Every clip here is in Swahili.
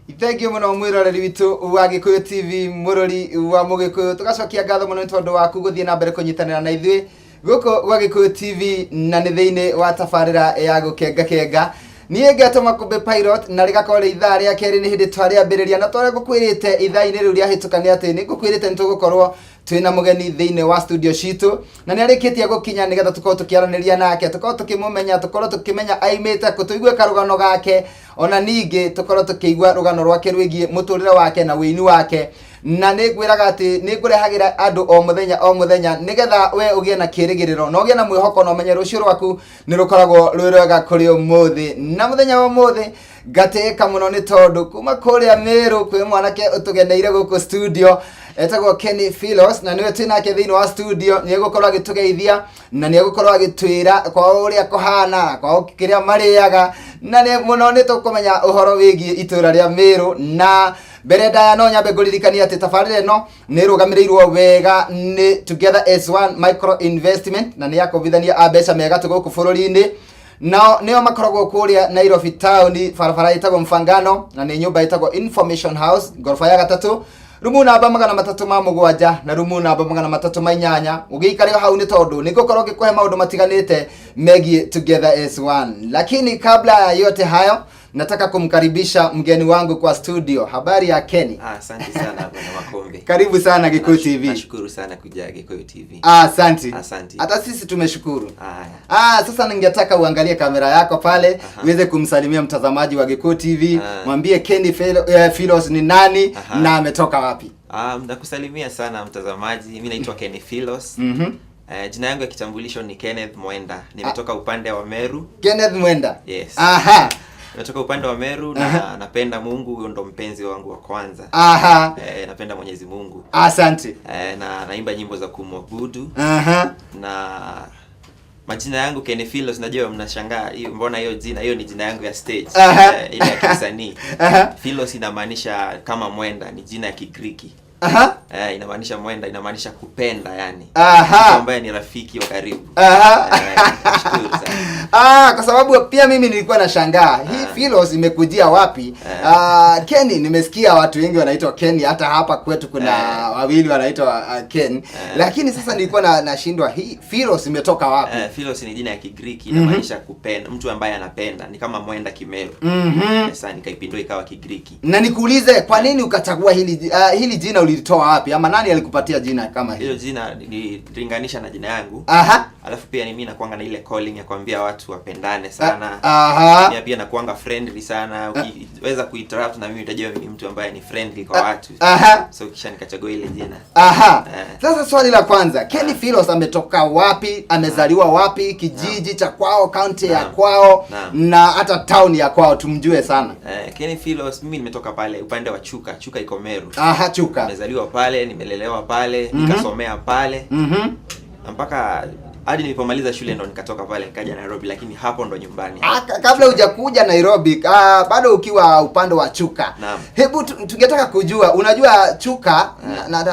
Ithengio muno mwiroreri witu wa Gikuyu TV murori wa Mugikuyu tugacokia ngatho muno tondu waku guthie na mbere kunyitanira na ithui guko wa Gikuyu TV na ni thiini wa tabarira ya gukenga nie ngatuma kumbe pilot na rigakorwo ithaa ria keri ni hindi twariambiriria na tware gukwirite ithaa-ini riu ria hitukania ati ni gukwirite nitugukorwo twina mugeni thiini wa studio shitu na ni arikitie gukinya nigetha tukorwo tukiaraniria nake tukorwo tukimumenya tukorwo tukimenya aimite kutuigue karugano gake ona ningi tukorwo tukigua rugano rwake rwigie muturire wake na wini wake na nigwiraga ati nigurehagira andu o muthenya nigetha we ugie na kirigiriro no ugie na mwihoko no menye rucio rwaku ni rukoragwo rwirwega kuri umuthi na muthenya wa umuthi gateka muno ni tondu kuma kuria Meru kwi mwanake utugeneire guku studio etagwo Kenny Philos na niwe twinake thiini wa studio ni gukorwo agitugeithia na ni gukorwo agitwira kwa uria kohana kwa kiria mariaga na ni muno ni tukumenya uhoro wigie itura ria Meru na mbere ndaya no nyambe nguririkania ati tabarire no ni rugamirirwo wega ni Together as One Micro Investment na ni yakovithania abeca mega tuguku bururi-ini na nio makoragwo kuria Nairobi town barabara itagwo Mfangano na ni nyumba itagwo Information House gorofa ya gatatu rumu namba 307 na rumu namba 308 ugiikario hau ni tondu ni gukorwo gikuhe maundu matiganite megie Together as One. Lakini kabla ya yote hayo nataka kumkaribisha mgeni wangu kwa studio. Habari ya Kenny? Asante sana bwana Makombe. Karibu sana Gikuyu TV. Nashukuru sana kuja Gikuyu TV. Asante. Asante. Hata sisi tumeshukuru. Sasa ningetaka uangalie kamera yako pale uweze kumsalimia mtazamaji wa Gikuyu TV. Mwambie Kenny Philos ni nani na ametoka wapi? Nakusalimia sana mtazamaji. Mimi naitwa Kenny Philos. Jina yangu ya kitambulisho ni Kenneth Mwenda. Nimetoka upande wa Meru. Kenneth Mwenda. Yes. Aha. Natoka upande wa Meru na napenda Mungu, huyo ndo mpenzi wangu wa kwanza. Napenda Mwenyezi Mungu. Asante. Na naimba nyimbo za kumwabudu. Na majina yangu Kenny Philos, najua mnashangaa mbona hiyo jina, hiyo ni jina yangu ya stage. Ile ya kisanii. Philos inamaanisha kama mwenda, ni jina ya Kigiriki. Inamaanisha mwenda, inamaanisha kupenda yani. Ambaye ni rafiki wa karibu. Nashukuru sana. Kwa sababu pia mimi nilikuwa nashangaa hii Philos imekujia wapi? Kenny, nimesikia watu wengi wanaitwa Kenny, hata hapa kwetu kuna wawili wanaitwa Ken. Lakini sasa nilikuwa nashindwa hii Philos imetoka wapi? Philos ni jina ya Kigiriki, inamaanisha kupenda, mtu ambaye anapenda, ni kama mwenda Kimeru. Sasa nikaipindua ikawa Kigiriki. Na nikuulize kwa nini ukachagua hili jina ulitoa wapi? Ama nani alikupatia jina kama hili? Hilo jina nililinganisha na jina yangu. Alafu pia mimi nakuanga na ile calling ya kuambia watu wapendane sana. Pia nakuanga friendly sana. Ukiweza kuinteract na mimi utajua mimi mtu ambaye ni friendly kwa watu. So kisha nikachagua ile jina. Sasa swali la kwanza, Kenny Philos ametoka wapi? Amezaliwa wapi? Kijiji cha kwao, county ya kwao na hata town ya kwao tumjue sana. Kenny Philos mimi nimetoka pale upande wa Chuka. Chuka iko Meru. Chuka. Nimezaliwa pale, nimelelewa pale, nikasomea pale. Mpaka hadi nilipomaliza shule ndo nikatoka pale nikaja Nairobi, lakini hapo ndo nyumbani. Kabla hujakuja Nairobi, bado ukiwa upande wa Chuka. Hebu tungetaka kujua, unajua Chuka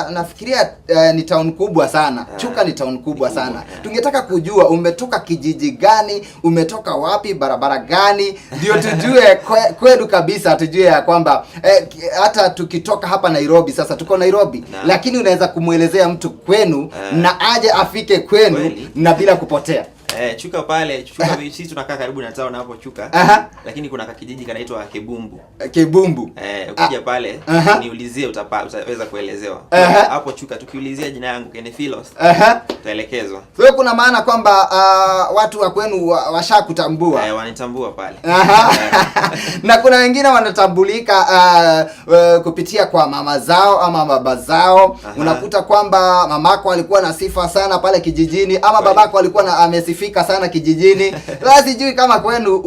nafikiria ni town kubwa sana. Chuka ni town kubwa sana. Tungetaka kujua umetoka kijiji gani, umetoka wapi, barabara gani, ndio tujue kweli kabisa, tujue ya kwamba hata tukitoka hapa Nairobi, sasa tuko Nairobi, lakini unaweza kumuelezea mtu kwenu na aje afike kwenu na bila kupotea. Chuka pale, Chuka sisi tunakaa karibu na town hapo Chuka. Lakini kuna kijiji kanaitwa Kebumbu. Kebumbu. Ukija pale niulizie utaweza kuelezewa. Hapo Chuka tukiulizia jina yangu Kenny Philos, utaelekezwa. Wewe kuna maana kwamba watu wa kwenu washakutambua. Wanitambua pale. Na kuna wengine wanatambulika kupitia kwa mama zao ama baba zao. Unakuta kwamba mamako alikuwa na sifa sana pale kijijini ama babako alikuwa amesifika sana kijijini. Sasa sijui kama kwenu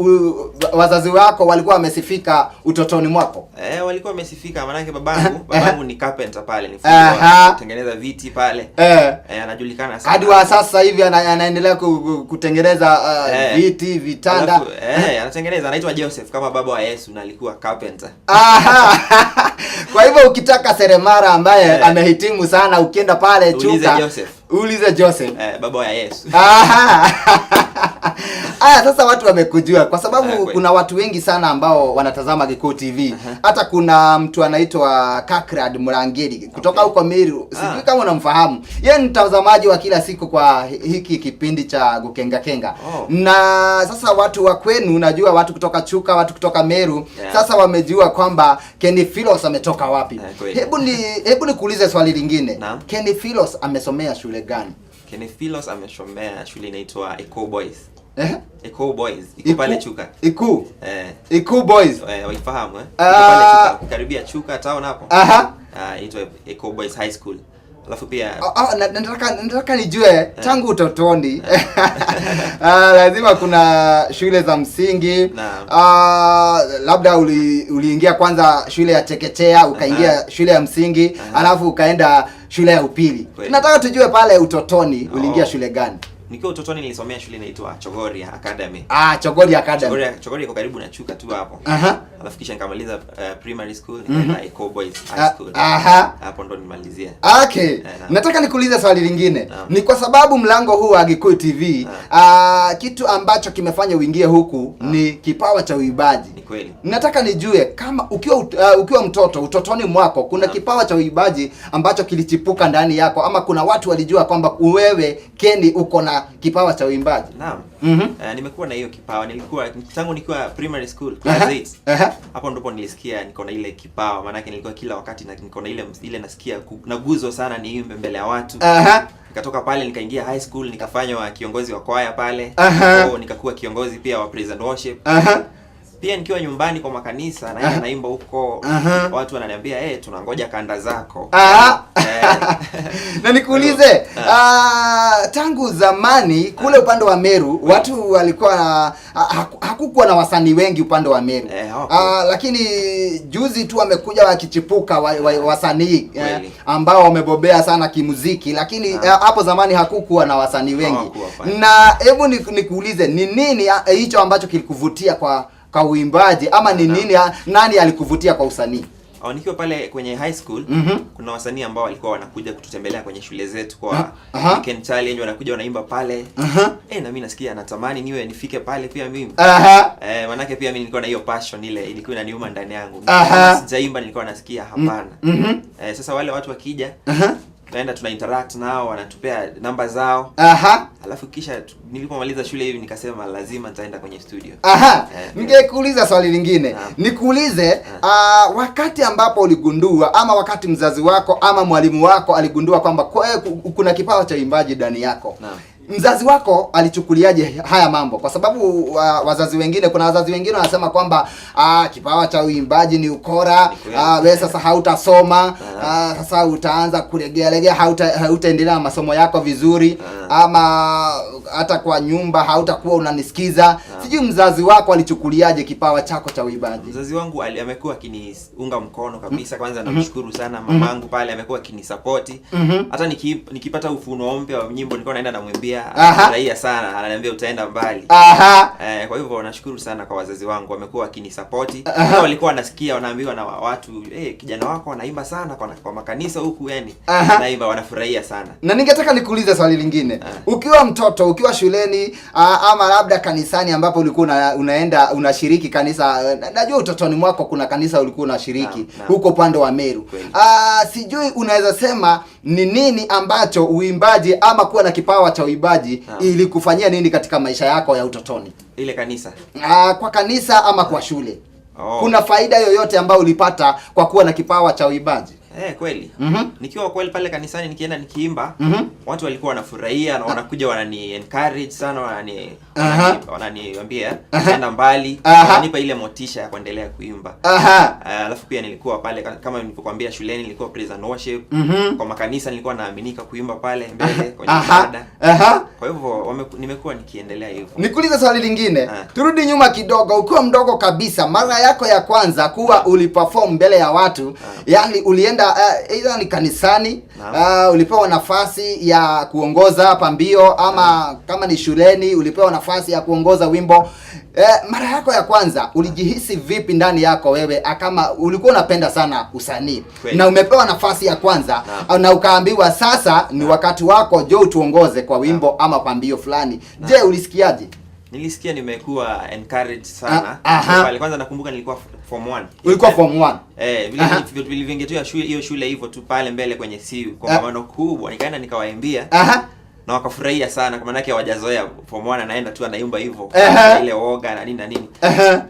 wazazi wako walikuwa wamesifika utotoni mwako. Walikuwa wamesifika, maana yake babangu ni carpenter pale, ni fundi wa kutengeneza viti pale. Anajulikana sana. Hadi wa sasa hivi anaendelea kutengeneza viti, vitanda. Anatengeneza, anaitwa Joseph kama baba wa Yesu na alikuwa carpenter. Kwa hivyo ukitaka seremara ambaye amehitimu sana ukienda pale Chuka, Uulize Joseph. Baba ya Yesu. Aha. Sasa watu wamekujua kwa sababu kuna watu wengi sana ambao wanatazama Gikuyu TV. Hata kuna mtu anaitwa Kakrad Murangeri kutoka huko Meru. Sijui kama unamfahamu. Yeye ni mtazamaji wa kila siku kwa hiki kipindi cha Gukenga Kenga. Na sasa watu wa kwenu, unajua watu kutoka Chuka, watu kutoka Meru, sasa wamejua kwamba Kenny Philos ametoka wapi. Hebu nikuulize swali lingine. Kenny Philos amesomea shule gani? Kenny Philos amesomea shule inaitwa Eco Boys. Eco Boys. Iko pale Chuka. Eco Boys. Waifahamu Iko pale Chuka. Karibia Chuka town hapo. Inaitwa Eco Boys High School. Alafu pia nataka nijue tangu utotoni. Lazima kuna shule za msingi. Labda uliingia kwanza shule ya chekechea, ukaingia shule ya msingi, alafu ukaenda shule ya upili. Tunataka tujue pale utotoni uliingia shule gani? Nikiwa utotoni nilisomea shule inaitwa Chogoria Academy. Chogoria Academy. Chogoria iko karibu na Chuka tu hapo. Alafu kisha nikamaliza primary school nikaenda Eco Boys High School. Hapo ndo nimalizia. Okay. Nataka nikuulize swali lingine. Ni kwa sababu mlango huu wa Gikuyu TV, kitu ambacho kimefanya uingie huku ni kipawa cha uibaji. Ni kweli. Nataka nijue kama ukiwa mtoto, utotoni mwako kuna kipawa cha uibaji ambacho kilichipuka ndani yako, ama kuna watu walijua kwamba wewe Kenny uko na kipawa cha uimbaji? Naam. Nimekuwa na hiyo kipawa. Nilikuwa tangu nikiwa primary school class 8. Hapo ndipo nilisikia niko na ile kipawa, maana yake nilikuwa kila wakati niko na ile nasikia naguzo sana niimbe mbele ya watu. Nikatoka pale nikaingia high school nikafanywa kiongozi wa kwaya pale. Nikakuwa kiongozi pia wa praise and worship. Pia nikiwa nyumbani kwa makanisa na naimba huko, watu wananiambia tunangoja kanda zako. Na nikuulize, tangu zamani kule upande wa Meru watu walikuwa hakukuwa na wasanii wengi upande wa Meru. Lakini juzi tu wamekuja wakichipuka wasanii ambao wamebobea sana kimuziki, lakini hapo zamani hakukuwa na wasanii wengi. Na hebu nikuulize, ni nini hicho ambacho kilikuvutia kwa uimbaji, ama ni nini, nani alikuvutia kwa usanii? Nikiwa pale kwenye high school, kuna wasanii ambao walikuwa wanakuja kututembelea kwenye shule zetu kwa weekend challenge, wanakuja wanaimba pale. Na mimi nasikia natamani nifike pale pia mimi. Manake pia mimi nilikuwa na hiyo passion, ile ilikuwa inaniuma ndani yangu. Sijaimba, nilikuwa nasikia hapana. Sasa wale watu wakija, tunaenda tuna interact nao, wanatupea namba zao. Alafu kisha nilipomaliza shule hivi nikasema lazima nitaenda kwenye studio. Ningekuuliza swali lingine. Nikuulize, wakati ambapo uligundua, ama wakati mzazi wako ama mwalimu wako aligundua kwamba kuna kipawa cha uimbaji ndani yako, mzazi wako alichukuliaje haya mambo? Kwa sababu kuna wazazi wengine wanasema kwamba kipawa cha uimbaji ni ukora, wewe sasa hautasoma, sasa utaanza kulegea, hautaendelea na masomo yako vizuri, ama hata kwa nyumba hautakuwa unanisikiza. Sijui mzazi wako alichukuliaje kipawa chako cha uimbaji? Mzazi wangu amekuwa akiniunga mkono kabisa. Kwanza namshukuru sana mamangu pale, amekuwa akinisupport. Hata nikipata ufunuo mpya wa nyimbo nilikuwa naenda namwimbia, anafurahia sana, ananiambia utaenda mbali. Kwa hivyo nashukuru sana kwa wazazi wangu, wamekuwa akinisupport. Walikuwa wanasikia, wanaambiwa na watu, kijana wako anaimba sana kwa makanisa huku, naimba, wanafurahia sana. Na ningetaka nikuulize swali lingine. Ukiwa mtoto, ukiwa shuleni, ama labda kanisani ambapo ulikuwa unaenda unashiriki kanisa, najua utotoni mwako kuna kanisa ulikuwa unashiriki huko upande wa Meru. Sijui unaweza sema ni nini ambacho uimbaji ama kuwa na kipawa cha uimbaji ilikufanyia nini katika maisha yako ya utotoni? Ile kanisa. Kwa kanisa ama kwa shule. Kuna faida yoyote ambayo ulipata kwa kuwa na kipawa cha uimbaji? Kweli. Nikiwa kweli pale kanisani nikienda nikiimba, watu walikuwa wanafurahia na wanakuja wanani encourage sana, wananiambia enda mbali, wananipa ile motisha ya kuendelea kuimba. Alafu pia nilikuwa pale kama nilipokuambia shuleni nilikuwa praise and worship. Kwa makanisa nilikuwa naaminika kuimba pale mbele kwenye ibada. Kwa hivyo nimekuwa nikiendelea hivyo. Nikuulize swali lingine. Turudi nyuma kidogo. Ukiwa mdogo kabisa, mara yako ya kwanza kuwa uliperform mbele ya watu, yani ulienda ulienda either ni kanisani, ulipewa nafasi ya kuongoza pambio, ama kama ni shuleni ulipewa nafasi ya kuongoza wimbo. Mara yako ya kwanza ulijihisi vipi ndani yako wewe, kama ulikuwa unapenda sana usanii na umepewa nafasi ya kwanza na ukaambiwa sasa ni wakati wako jo tuongoze kwa wimbo ama pambio fulani? Je, ulisikiaje? Nilisikia nimekuwa encouraged sana. Pale kwanza nakumbuka nilikuwa form 1. Ulikuwa form 1? Vile vilivyoingia hiyo shule hivyo tu pale mbele kwenye siu kwa maana kubwa, nikaenda nikawaimbia. Na wakafurahia sana, kwa maana yake hawajazoea form 1 anaenda tu anaimba hivyo ile woga na nini na nini.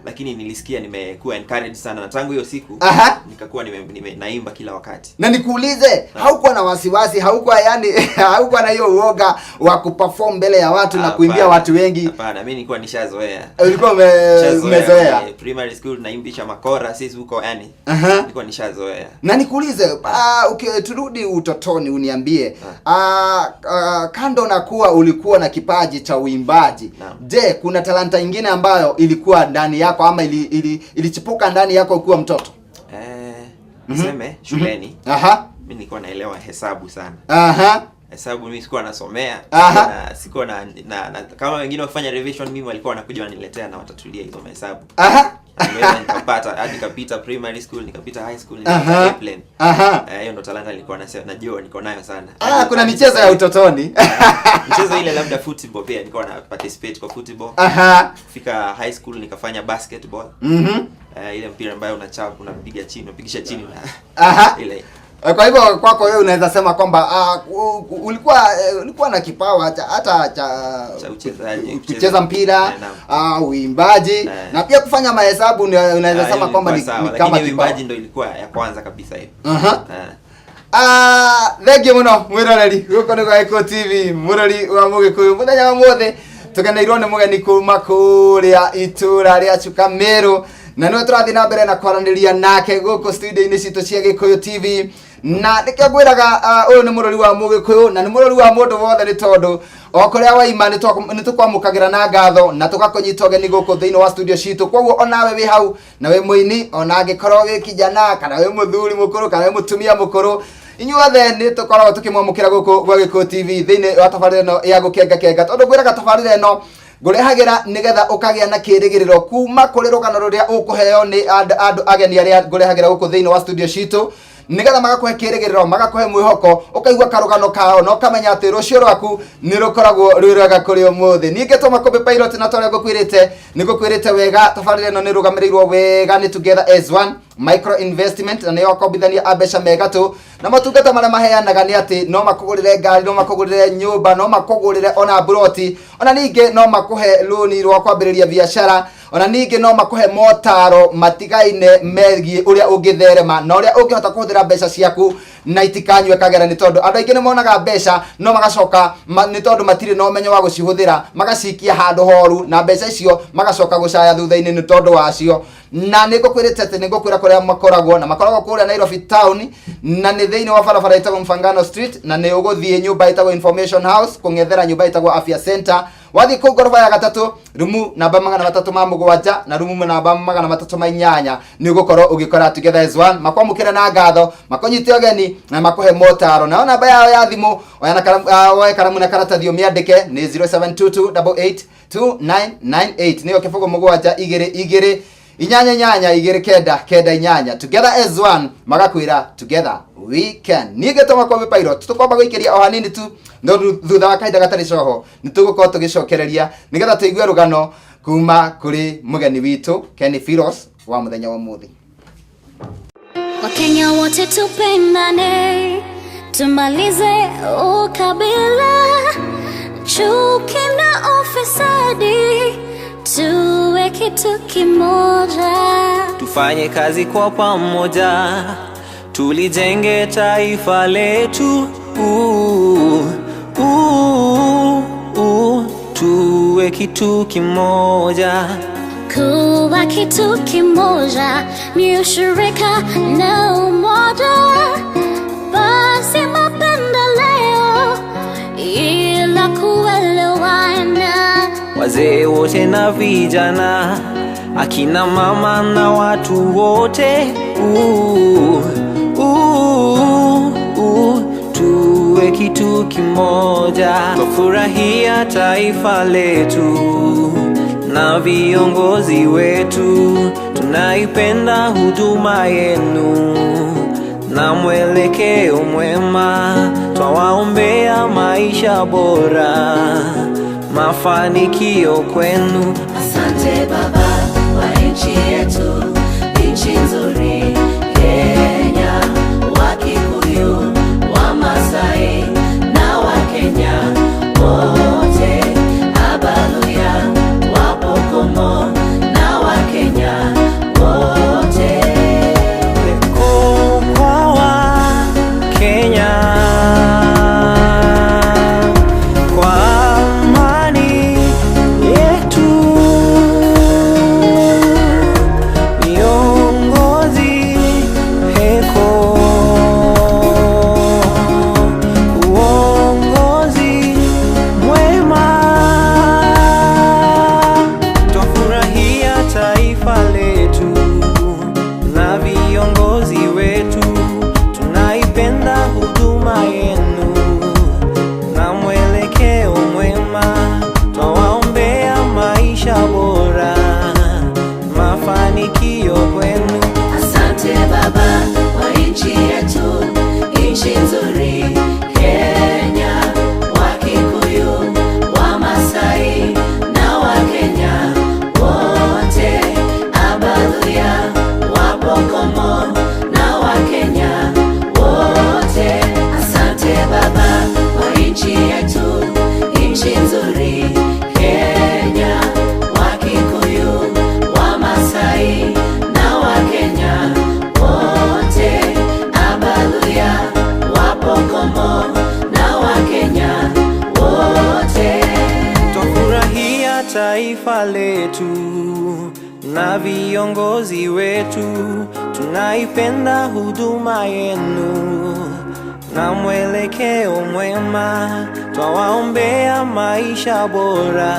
Lakini nilisikia nimekuwa encouraged sana, na tangu hiyo siku nikakuwa naimba kila wakati. Na nikuulize, haukuwa na wasiwasi, haukuwa yani haukuwa na hiyo woga wa kuperform mbele ya watu na kuimbia watu wengi? Hapana, mimi nilikuwa nishazoea. Ulikuwa umezoea? Primary school naimbisha makora sisi huko yani. Nilikuwa nishazoea. Na nikuulize, turudi utotoni uniambie, kando na kuwa ulikuwa na kipaji cha uimbaji, je, kuna talanta nyingine ambayo ilikuwa ndani yako ama ilichipuka ndani yako ukiwa mtoto? Niseme shuleni. Mimi nilikuwa naelewa hesabu sana. Hesabu mimi sikuwa nasomea. Na sikuwa na kama wengine wafanya revision, mimi walikuwa wanakuja waniletea na watatulia hizo hesabu. Nikapata hadi nikapita primary school, nikapita high school, nikapita airplane. Hiyo ndo talanta nilikuwa najua niko nayo sana. Kuna michezo ya utotoni. Michezo ile labda football pia nilikuwa na participate kwa football. Fika high school nikafanya basketball. Ile mpira ambayo unachapa unapiga chini, unapigisha chini ile. Kwa hivyo kwako wewe unaweza sema kwamba ulikuwa na kipawa hata cha kucheza mpira, uimbaji na pia kufanya mahesabu. Unaweza sema kwamba ni kama uimbaji ndio ilikuwa ya kwanza kabisa hiyo. Thengio muno mwiroreri guko ni gwa Eko TV, murori wa Mugikuyu. Muthenya wa mothe tugeneirwo ni mugeni kuma kuria itura ria Chukamero, na no turathi na mbere na kwaraniria nake guko studio-ini citu cia Gikuyu TV. Na ndike gwiraga uyu ni murori wa Mugikuyu, na ni murori wa mundu wothe, ni tondu okuria wa ima ni tukwamukagira na ngatho na tugakunyita ugeni guku thiini wa studio citu. Koguo onawe wi hau na wi muini, ona angikorwo wi kijana kana wi muthuri mukuru kana wi mutumia mukuru, inyuothe ni tukoragwo tukimwamukira guku gwa Gikuyu TV thiini wa tabarira ino ya gukenga tondu gwiraga tabarira ino ngurehagira nigetha ukagia na kirigiriro kuma kuri rugano ruria ukuheo ni andu ageni aria ngurehagira guku thiini wa studio citu, nigetha magakuhe kirigiriro, magakuhe mwihoko, ukaigua karugano kao no kamenya ati rucio rwaku ni rukoragwo rwiraga kuri umuthi. Ninge to Makombe Pilot na tore ngukwirite wega tabarira ino ni rugamirirwo wega ni Together as One Micro Investment, na niyo kombithania abeca mega tu na matungata maria maheanaga ni ati no makugurire ngari, no makugurire nyumba, no makugurire ona broti, ona ninge no makuhe loan rwa kwambiriria biashara, ona ninge no makuhe motaro matigaine megie uria ungitherema na uria ungihota kuhuthira mbeca ciaku na itikanywe kagera, ni tondu andu aingi ni monaga mbeca no magacoka ni tondu matire no menyo wa gucihuthira, magacikia handu horu na mbeca icio magacoka gucaya thutha-ini ni tondu wacio. Na nigukwirite ati nigukwira kuria makoragwo kuria Nairobi town, na ni thiini wa barabara itagwo Mfangano Street, na ni uguthie nyumba itagwo Information House, kungethera nyumba itagwo Afya Center. Wathi ku gorofa ya gatatu rumu namba 307 na rumu namba 308 ni ugukorwo ugikora Together as One, makwamukira na ngatho, makonyite ogeni na makuhe motaro. Na namba yao ya thimu oya karamu na karatathi umiandike ni 0722882998, niyo kifugo 722 inyanya nyanya 2998. Together as One, magakwira together we can. Nige to Makombe Pilot tukwamba guikiria o hanini tu ndo thutha wa kahinda gatari coho ni tugukorwo tugicokereria nigetha tuigue rugano kuma kuri mugeni witu Kenny Philos wa muthenya wa muthi. Wakenya wote tupendane, tumalize ukabila, chuki na ufisadi, tuwe kitu kimoja, tufanye kazi kwa pamoja, tulijenge taifa letu, tuwe kitu kimoja. Kuwa kitu kimoja ni ushirika na umoja, basi mapendeleo ila kuelewana. Wazee wote na vijana, akina mama na watu wote, kitu kimoja, tufurahia taifa letu na viongozi wetu, tunaipenda huduma yenu na mwelekeo mwema, twawaombea maisha bora, mafanikio kwenu. Asante Baba kwa nchi yetu, nchi nzuri Kenya, Wakikuyu, Wamasai na Wakenya wote, Abaluya, Wapokomo na Wakenya wote. Leko kwa Wakenya, kwa amani yetu, viongozi heko, uongozi mwema, twafurahia taifa letu na viongozi wetu, tunaipenda huduma yenu na mwelekeo mwema, twawaombea maisha bora, mafanikio kwenu. Asante Baba kwa nchi yetu, nchi nzuri Kenya, Wakikuyu, Wamasai na Wakenya wote, Abaluya, Wapokomo na Wakenya wote. Asante Baba kwa nchi yetu, nchi nzuri Kenya, Wakikuyu, Wamasai na Wakenya wote, Abaluya, Wapokomo na Wakenya wote. Twafurahia taifa letu na viongozi wetu, tunaipenda huduma yenu na mwelekeo mwema, twawaombea maisha bora,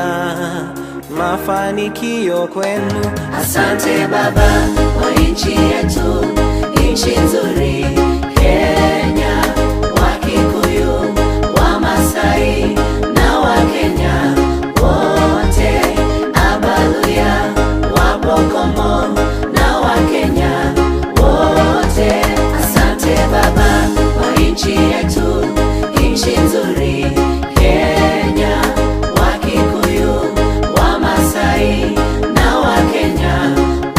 mafanikio kwenu. Asante Baba kwa nchi yetu, nchi nzuri Kenya, Wakikuyu, Wamasai na Wakenya wote, Abaluya, Wapokomo na Wakenya wote. Asante Baba kwa nchi yetu, nchi nzuri Kenya, Wakikuyu, Wamasai na Wakenya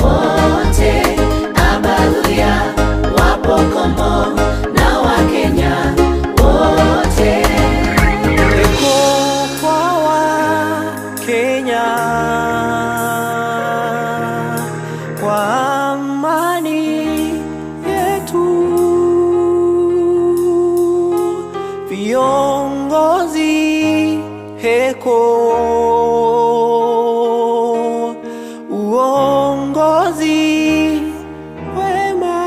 wote, Abaluya, Wapokomo na Wakenya wote. Leko kwa Wakenya, kwa amani yetu, viongozi heko, uongozi wema.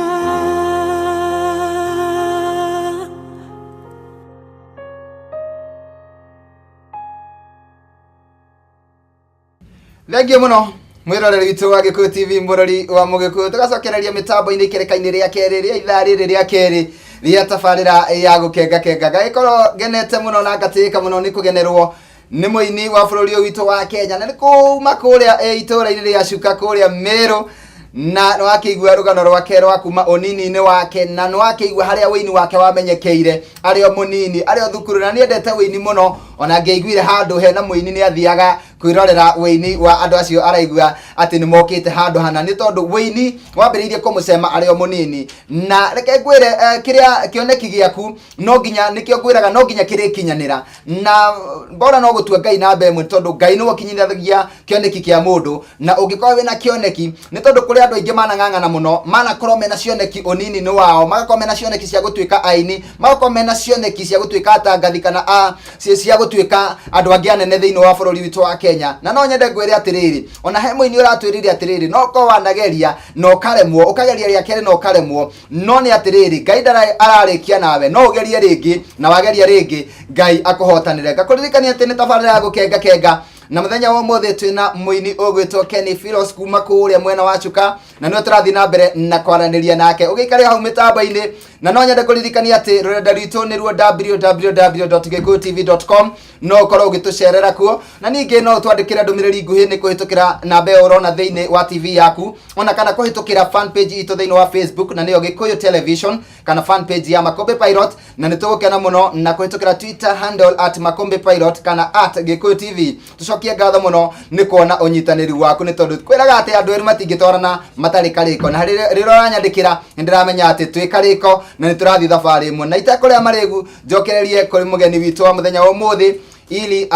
Thengio muno mwiroreri witu wa Gikuyu TV murori wa Mugikuyu, tugacokereria mitambo-ini ikereka-ini ria keri ria ithaa riri ria keri ria tabarira ya gukenga kenga. Gagikorwo genete muno na ngatika muno ni kugenerwo ni muini wa bururi witu wa Kenya, na ni kuma kuria itura-ini ria Chuka kuria Meru, na no akigwa rugano rwake rwa kuma onini-ini wake, na no akigwa haria wini wake wamenyekeire ario munini ario thukuru, na niendete wini muno, ona ngeiguire handu hena muini ni athiaga kwirorera wini wa andu acio araigua ati ni mokite handu hana, ni tondu wini wambiriirie kumucema ario munini. Na reke ngwire kiria kioneki giaku no nginya nikio ngwiraga no nginya kirikinyanira, na bora no gutua Ngai namba imwe, tondu Ngai no gukinyithagia kioneki kia mundu, na ungikorwo wina kioneki ni tondu kuri andu aingi manang'ang'ana muno, manakorwo mena cioneki onini ni wao, magakorwo mena cioneki cia gutuika aini, magakorwo mena cioneki cia gutuika atangathi kana cia gutuika andu angi anene thiini wa bururi witu wa Kenya. Na no nyende ngwire atiriri, ona he muini uratwirire atiriri, no ko wanageria no karemwo, ukageria ria kere no karemwo, no ni atiriri Ngai ndara ararikia nawe, no ugerie ringi na wageria ringi, Ngai akuhotanire. Ngakuririkania ati ni tabarira ya gukenga kenga, na muthenya wa mothe twina muini ugwitwo Kenny Philos kuma kuria mwena wa Chuka, na no turathi na mbere na kwaraniria nake ugikare hau mitambo-ini na no nyende kuririkania ati rurenda rwitu ni ruo www.gikuyutv.com no korwo ugitucerera kuo na ningi no twandikira ndumiriri nguhi ni kuhitukira namba yo urona thiini wa TV yaku ona kana kuhitukira fan page itu thiini wa Facebook na niyo Gikuyu Television kana fan page ya Makombe Pilot na nitugukena muno na kuhitukira Twitter handle @Makombe Pilot kana @Gikuyu TV. Tucokie ngatho muno ni kuona unyitaniri waku ni tondu kwiraga ati andu eri matingitwarana matari kariko na riro ranyandikira ndiramenya ati twi kariko na niturathi thabari imwe na itakuria maregu njokererie kuri mugeni witu wa muthenya wa umuthi ili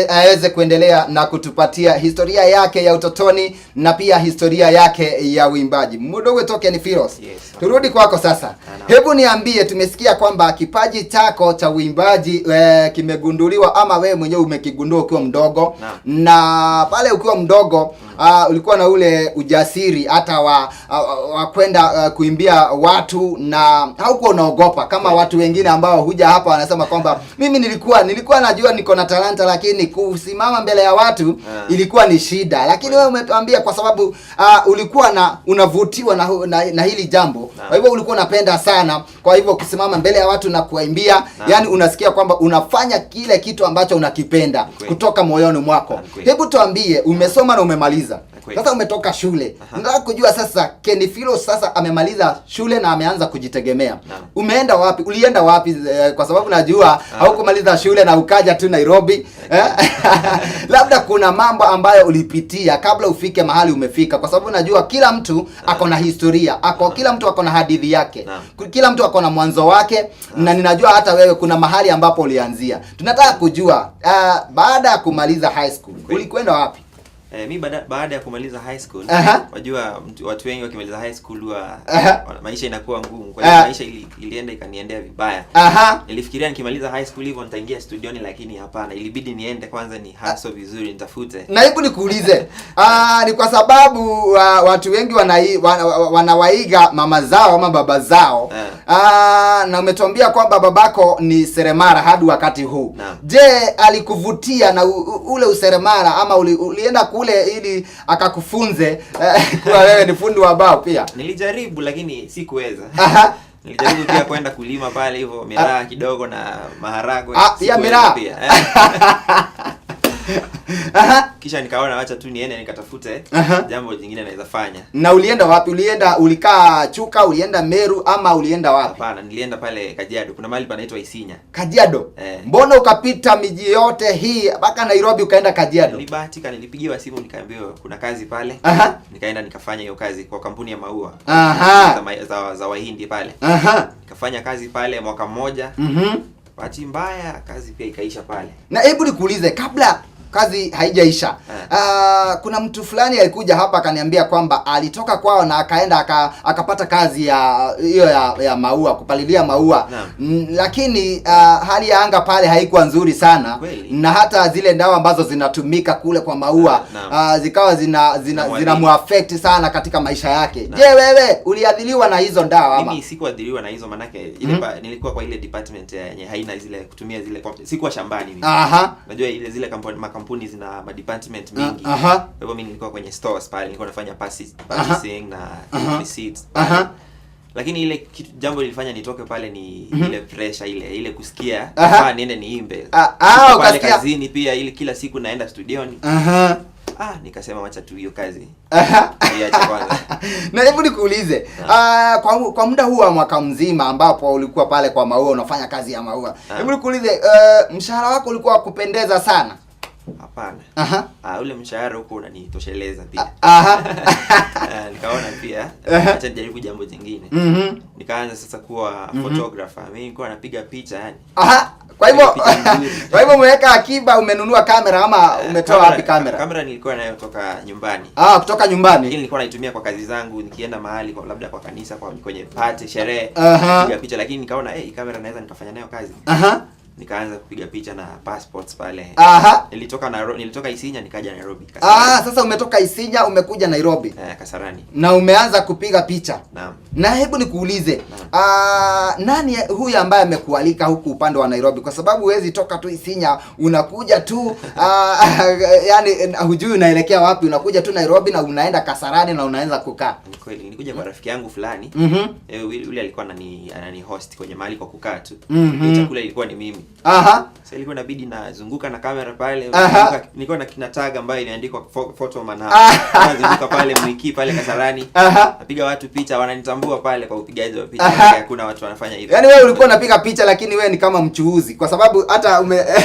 aweze kuendelea na kutupatia historia yake ya utotoni na pia historia yake ya uimbaji. Mudo wetoke ni Filos. Yes. Turudi kwako sasa. Hebu niambie, tumesikia kwamba kipaji chako cha uimbaji kimegunduliwa ama wewe mwenyewe umekigundua ukiwa mdogo na pale ukiwa mdogo ulikuwa na ule ujasiri hata wa kwenda kuimbia watu na haukuwa unaogopa kama watu wengine ambao huja hapa wanasema kwamba mimi nilikuwa najua niko na talanta lakini kusimama mbele ya watu ilikuwa ni shida, lakini wewe umetuambia kwa sababu ulikuwa unavutiwa na hili jambo, kwa hivyo ulikuwa unapenda sana, kwa hivyo kusimama mbele ya watu na kuimbia, yani unasikia kwamba unafanya kile kitu ambacho unakipenda kutoka moyoni mwako. Hebu tuambie, umesoma na umemaliza. Sasa umetoka shule. Nataka kujua sasa Kenny Filos sasa amemaliza shule na ameanza kujitegemea. Umeenda wapi? Ulienda wapi? Kwa sababu najua haukumaliza shule na ukaja tu Nairobi. Labda kuna mambo ambayo ulipitia kabla ufike mahali umefika, kwa sababu najua kila mtu ako na historia, kila mtu ako na hadithi yake. Kila mtu ako na mwanzo wake na ninajua hata wewe kuna mahali ambapo ulianzia. Tunataka kujua baada ya kumaliza high school ulikwenda wapi? Mi baada ya kumaliza high school, wajua watu wengi wakimaliza high school maisha inakuwa ngumu. Kwa hiyo maisha ilienda ikaniendea vibaya. Nilifikiria nikimaliza high school hivyo nitaingia studioni, lakini hapana, ilibidi niende kwanza ni hustle vizuri nitafute. Na hebu nikuulize, ni kwa sababu watu wengi wanawaiga mama zao ama baba zao. Na umetuambia kwamba babako ni seremala hadi wakati huu. Je, alikuvutia na ule useremala ama ulienda kule ili akakufunze kuwa wewe ni fundi wa bao pia? Nilijaribu lakini sikuweza. Nilijaribu pia kwenda kulima pale hivyo miraa kidogo na maharagwe. Pia miraa pia. Kisha nikaona acha tu niende nikatafute jambo jingine naweza fanya. Na ulienda wapi? Ulikaa Chuka, ulienda Meru ama ulienda wapi? Hapana, nilienda pale Kajiado. Kuna mahali panaitwa Isinya. Kajiado? Mbona ukapita miji yote hii mpaka Nairobi ukaenda Kajiado? Nilibahatika, nilipigiwa simu nikaambiwa kuna kazi pale. Nikaenda nikafanya hiyo kazi kwa kampuni ya maua. Za Wahindi pale. Nikafanya kazi pale mwaka mmoja. Bahati mbaya kazi pia ikaisha pale. Na hebu nikuulize, kabla kazi haijaisha, kuna mtu fulani alikuja hapa akaniambia kwamba alitoka kwao na akaenda akapata kazi ya maua, kupalilia maua. Lakini hali ya anga pale haikuwa nzuri sana. Na hata zile dawa ambazo zinatumika kule kwa maua zikawa zinamuaffect sana katika maisha yake. Je, wewe uliadhiliwa na hizo dawa ama? Mimi sikuadhiliwa na hizo, manake nilikuwa kwa ile department yenye haina zile kutumia zile, sikuwa shambani mimi. Unajua zile kampuni zina department mingi. Kwa hivyo mimi nilikuwa kwenye stores pale, nilikuwa nafanya purchasing na receipts. Lakini ile jambo lilifanya nitoke pale ni ile pressure ile kusikia niende niimbe. Pale kazini pia ile kila siku naenda studioni. Nikasema wacha tu hiyo kazi. Niache kwanza. Na hebu nikuulize, kwa muda huu wa mwaka mzima ambapo ulikuwa pale kwa maua unafanya kazi ya maua, hebu nikuulize, mshahara wako ulikuwa kupendeza sana? Hapana. Ule mshahara huko unanitosheleza pia. Nikaona pia acha nijaribu jambo jingine. Nikaanza sasa kuwa photographer. Mimi nilikuwa napiga picha yani. Kwa hivyo umeweka akiba, umenunua kamera ama umetoa wapi kamera? Kamera nilikuwa nayo kutoka nyumbani. Kutoka nyumbani. Lakini nilikuwa naitumia kwa kazi zangu, nikienda mahali labda kwa kanisa, kwenye party, sherehe, napiga picha, lakini nikaona kamera naweza nikafanya nayo kazi. nikaanza kupiga picha na passports pale. Aha. Nilitoka Isinya nikaja Nairobi. Sasa umetoka Isinya umekuja Nairobi. Kasarani. Na umeanza kupiga picha. Naam. Na hebu nikuulize, nani huyu ambaye amekualika huku upande wa Nairobi? Kwa sababu huwezi toka tu Isinya unakuja tu yani hujui unaelekea wapi, unakuja tu Nairobi na unaenda Kasarani na unaanza kukaa. Ni kweli, nilikuja kwa rafiki yangu fulani. Yule alikuwa anani host kwenye mahali kwa kukaa tu. Chakula ilikuwa ni mimi. Sasa ilikuwa inabidi nazunguka na kamera pale. Nilikuwa na tag ambayo imeandikwa photo man hapa. Nazunguka pale Mwiki pale Kasarani. Napiga watu picha, wananitambua pale kwa upigaji wa picha. Hakuna watu wanafanya hivyo. Yaani wewe ulikuwa unapiga picha lakini wewe ni kama mchuuzi kwa sababu hata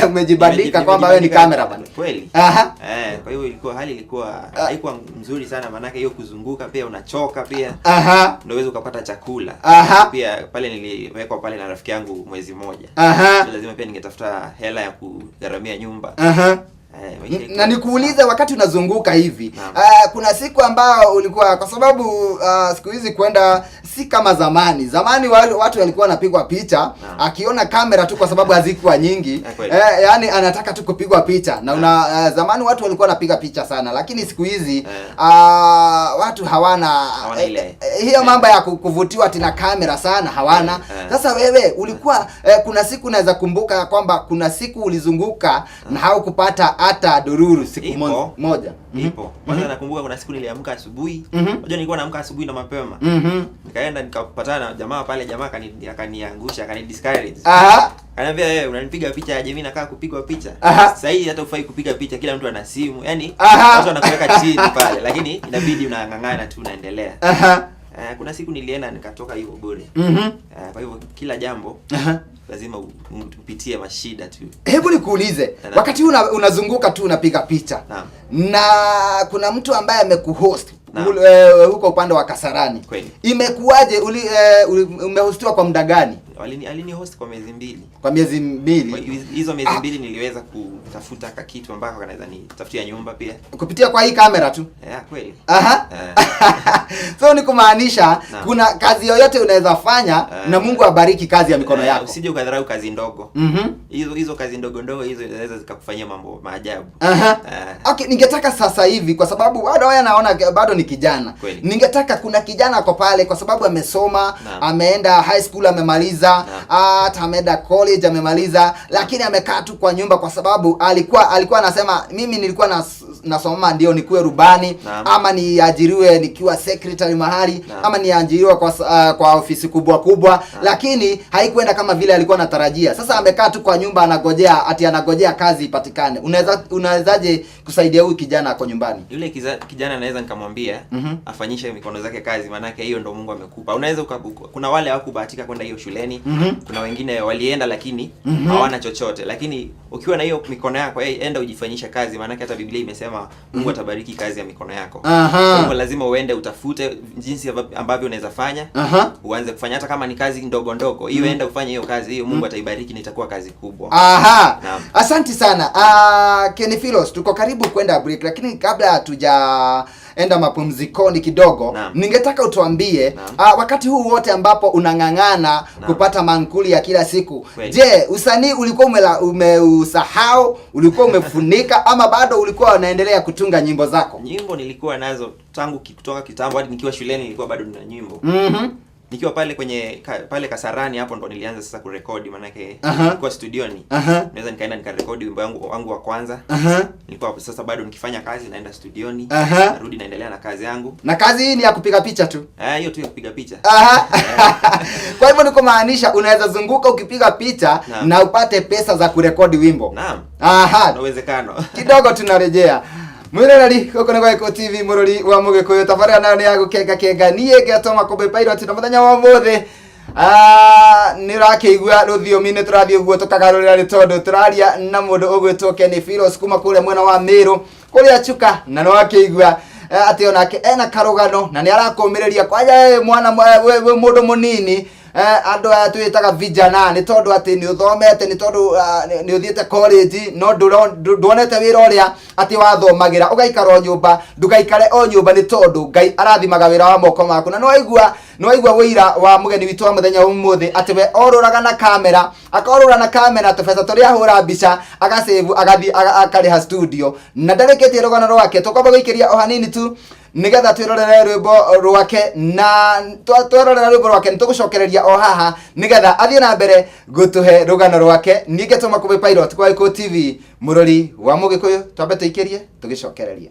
umejibandika kwamba wewe ni cameraman. Kweli. Kwa hiyo hali ilikuwa haikuwa nzuri sana, maana hiyo kuzunguka pia unachoka pia. Ndio uweze ukapata chakula. Pia pale niliwekwa pale na rafiki yangu mwezi mmoja. Lazima pia ningetafuta hela ya kugharamia nyumba. Na nikuulize, wakati unazunguka hivi kuna siku ambao ulikuwa, kwa sababu siku hizi kwenda si kama zamani watu walikuwa wanapigwa picha akiona kamera tu kwa sababu hazikuwa nyingi, yani anataka tu kupigwa picha na zamani watu walikuwa wanapiga picha sana, lakini siku hizi watu hawana hiyo mambo ya kuvutiwa tina kamera sana hawana. Sasa wewe ulikuwa kuna siku unaweza kumbuka kwamba kuna siku ulizunguka na haukupata hata dururu siku moja? Ipo. Kwanza nakumbuka kuna siku niliamka asubuhi. Unajua nilikuwa naamka asubuhi na mapema. Nikaenda nikapatana na jamaa pale, jamaa akaniangusha, akanidiscourage. Ananiambia wewe unanipiga picha ya jamii nakaa kupigwa picha. Sasa hii hata ufai kupiga picha, kila mtu ana simu. Yaani watu wanakuweka chini pale, lakini inabidi unang'ang'ana tu unaendelea. Kuna siku nilienda nikatoka hiyo bure. Kwa hivyo kila jambo lazima upitie mashida tu. Hebu nikuulize, wakati unazunguka tu unapiga picha na kuna mtu ambaye amekuhost huko upande wa Kasarani, imekuwaje? Umehostiwa kwa muda gani? Alini host kwa miezi 2. Kwa miezi 2. Hizo miezi 2 niliweza kutafuta kitu ambako kanaweza nitafutia nyumba pia kupitia kwa hii kamera tu. Kweli. So ni kumaanisha kuna kazi yoyote unaweza fanya na Mungu abariki kazi ya mikono yako. Usije ukadharau kazi ndogo. Hizo kazi ndogo hizo zinaweza zikakufanyia mambo maajabu. Okay, ningetaka sasa hivi kwa sababu wewe naona bado ni kijana. Ningetaka kuna kijana ako pale kwa sababu amesoma, ameenda high school amemaliza, hata ameenda college amemaliza, lakini amekaa tu kwa nyumba kwa sababu alikuwa anasema mimi nilikuwa nasoma ndio nikuwe rubani ama niajiriwe nikiwa secretary mahali ama niajiriwe kwa ofisi kubwa lakini haikuenda kama vile alikuwa anatarajia. Sasa amekaa tu kwa nyumba anagojea kazi ipatikane. Unawezaje kusaidia huyu kijana ako nyumbani? Yule kijana anaweza nikamwambia afanyishe mikono zake kazi, maana yake hiyo ndio Mungu amekupa. Unaweza kuna wale hawakubahatika kwenda hiyo shuleni, kuna wengine walienda lakini hawana chochote, lakini ukiwa na hiyo mikono yako enda ujifanyisha kazi, maana yake hata Biblia imesema Mungu atabariki kazi ya mikono yako. Kwa hiyo lazima uende utafute jinsi ambavyo unaweza fanya, uanze kufanya hata kama ni kazi ndogo hiyo, enda ufanye hiyo kazi hiyo, Mungu ataibariki na itakuwa kazi kubwa. Asante sana. Kenephilos, tuko karibu kwenda break, lakini kabla hatujaenda mapumzikoni kidogo, ningetaka utuambie wakati huu wote ambapo unang'ang'ana kupata mankuli ya kila siku, je, usanii ulikuwa umeusahau, ulikuwa umefunika ama bado ulikuwa unaendelea kutunga nyimbo zako? Nyimbo nilikuwa nazo tangu kutoka kitambo, hadi nikiwa shuleni nilikuwa bado nina nyimbo. Nikiwa pale pale Kasarani hapo ndo nilianza sasa kurekodi, maana yake nilikuwa studioni. Naweza nikaenda nikarekodi wimbo wangu wa kwanza. Nilikuwa sasa bado nikifanya kazi naenda studioni, narudi naendelea na kazi yangu. Na kazi hii ni ya kupiga picha tu? Hiyo tu ya kupiga picha. Kwa hivyo niko maanisha unaweza zunguka ukipiga picha na upate pesa za kurekodi wimbo. Naam. Inawezekano. Kidogo tunarejea. Mwirerari koko na Eko TV murori wa Mugikuyu, tabarira nayo ni ya gukenga niye ngetoma Kobe Pilot na muthenya wa muthe. Nirakeigua ruthiomi ni turathie uguo tukagarurira ri tondu turaria na mundu ugwitwo Kenephilos kuma kule mwena wa Meru kuria Chuka, na no akeigua ati onake ena karugano na ni arakomereria kwaja mwana we mundu munini andu aya twitaga vijana ni tondu ati ni uthomete ni tondu ni uthiete college no ndonete wira uria ati wathomagira ugaikara nyumba ndugaikare o nyumba ni tondu Ngai arathimaga wira wa moko maku na no aigua wira wa mugeni witu wa muthenya umuthi ati we oruraga na kamera akorura na kamera tubesa turia hura mbica agasave agathi akariha studio na ndareketie rugano rwake tukomba guikiria o hanini tu nigetha twirorere rwimbo rwake na twirorere rwimbo rwake nitugucokereria o haha nigetha athie na mbere gutuhe rugano rwake ningetuma kube pilot kwa Gikuyu TV murori wa Mugikuyu twambe tuikirie tugicokereria.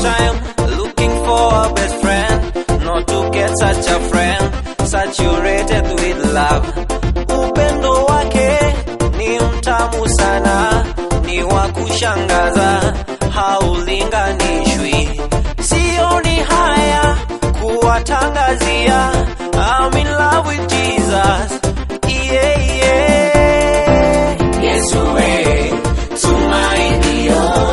Time looking for a best friend, not to get such a friend saturated with love. Upendo wake ni mtamu sana, ni wa kushangaza, haulinganishwi. Sioni haya kuwatangazia, I'm in love with Jesus. Yeah, yeah. Yesu we tumainio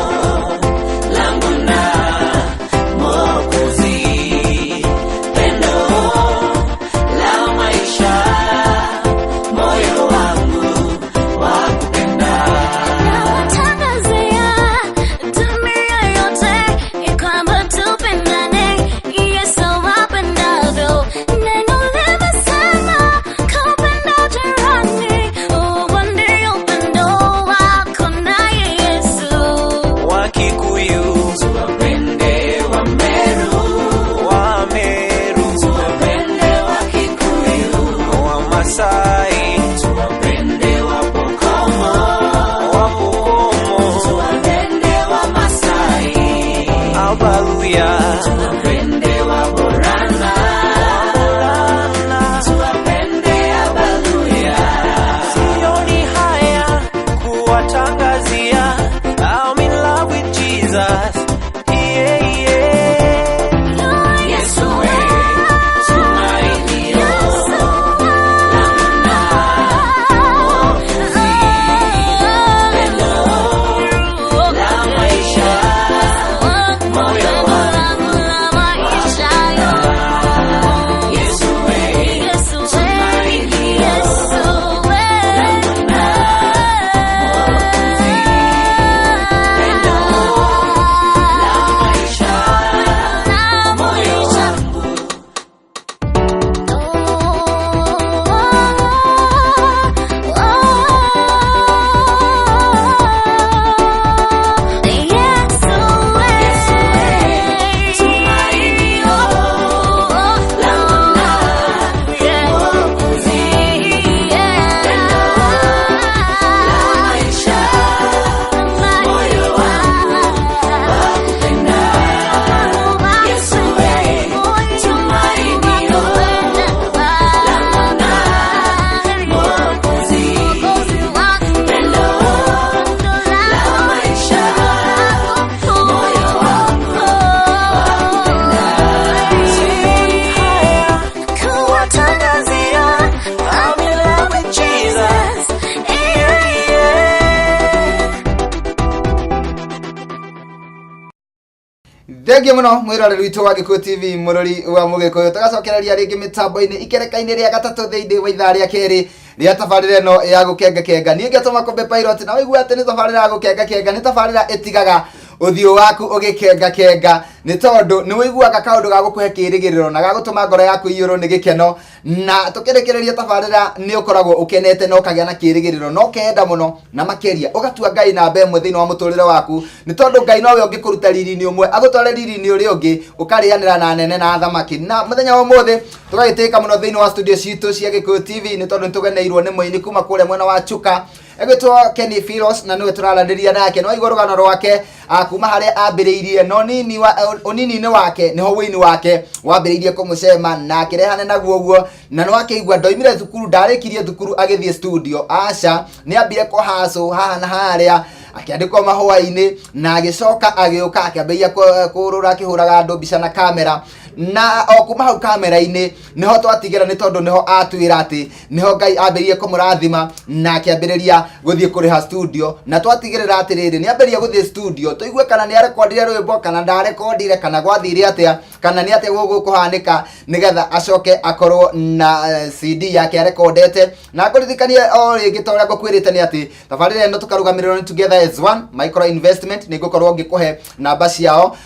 Thengi muno mwiroreri witu wa Gikuyu TV murori wa Mugikuyu tugacokereria ringi mitambo-ini ikereka-ini ria gatatu thiini wa ithaa ria keri ria tabarira ino ya gukenga nie ngetuma kombe pilot na wigua ati ni tabarira ya gukenga ni tabarira itigaga uthio waku ugikenga ni tondu ni wiguaga kaundu ga gukuhe kirigiriro na ga gutuma ngoro yaku iyuru ni gikeno na tukirekereria tabarira ni ukoragwo ukenete no kagia na kirigiriro no kenda muno na makeria ugatua Ngai na mbemwe thini wa muturire waku ni tondu Ngai nowe ungikuruta riri-ini umwe agutware riri-ini uri ungi ukarianira na nene na thamaki na muthenya wa muthi tugagitika muno thini wa studio citu cia Gikuyu TV ni tondu tugeneirwo ni muini kuma kure mwena wa Chuka egwitwo Kenny Philos na niwe turarandiria nake no igoro rugano rwake kuma haria ambiriirie no nini wa onini-ini wake niho wini wake wambiriirie kumucema na akirehane naguo guo na no akigwa ndoimire thukuru ndarikirie thukuru agithie studio aca ni ambire kuhacu haha na haria akiandikwo mahua-ini na agicoka agiuka akiambia kurura akihuraga andu mbica na kamera na okuma hau kamera-ini niho twatigira ni tondu niho atwira ati niho Ngai ambirie kumurathima na akiambiriria guthie kuriha studio, na twatigirira atiriri ni ambirie guthie studio tuigue kana ni arekondire rwimbo kana ndarekondire kana gwathire atia kana ni atia gukuhanika nigetha acoke akorwo na CD yake arekondete. Na ngurithikanie o ringi toria ngukwirite ni ati tabarire ino tukarugamiriro ni Together as One Micro Investment ni ngukorwo ngikuhe namba ciao.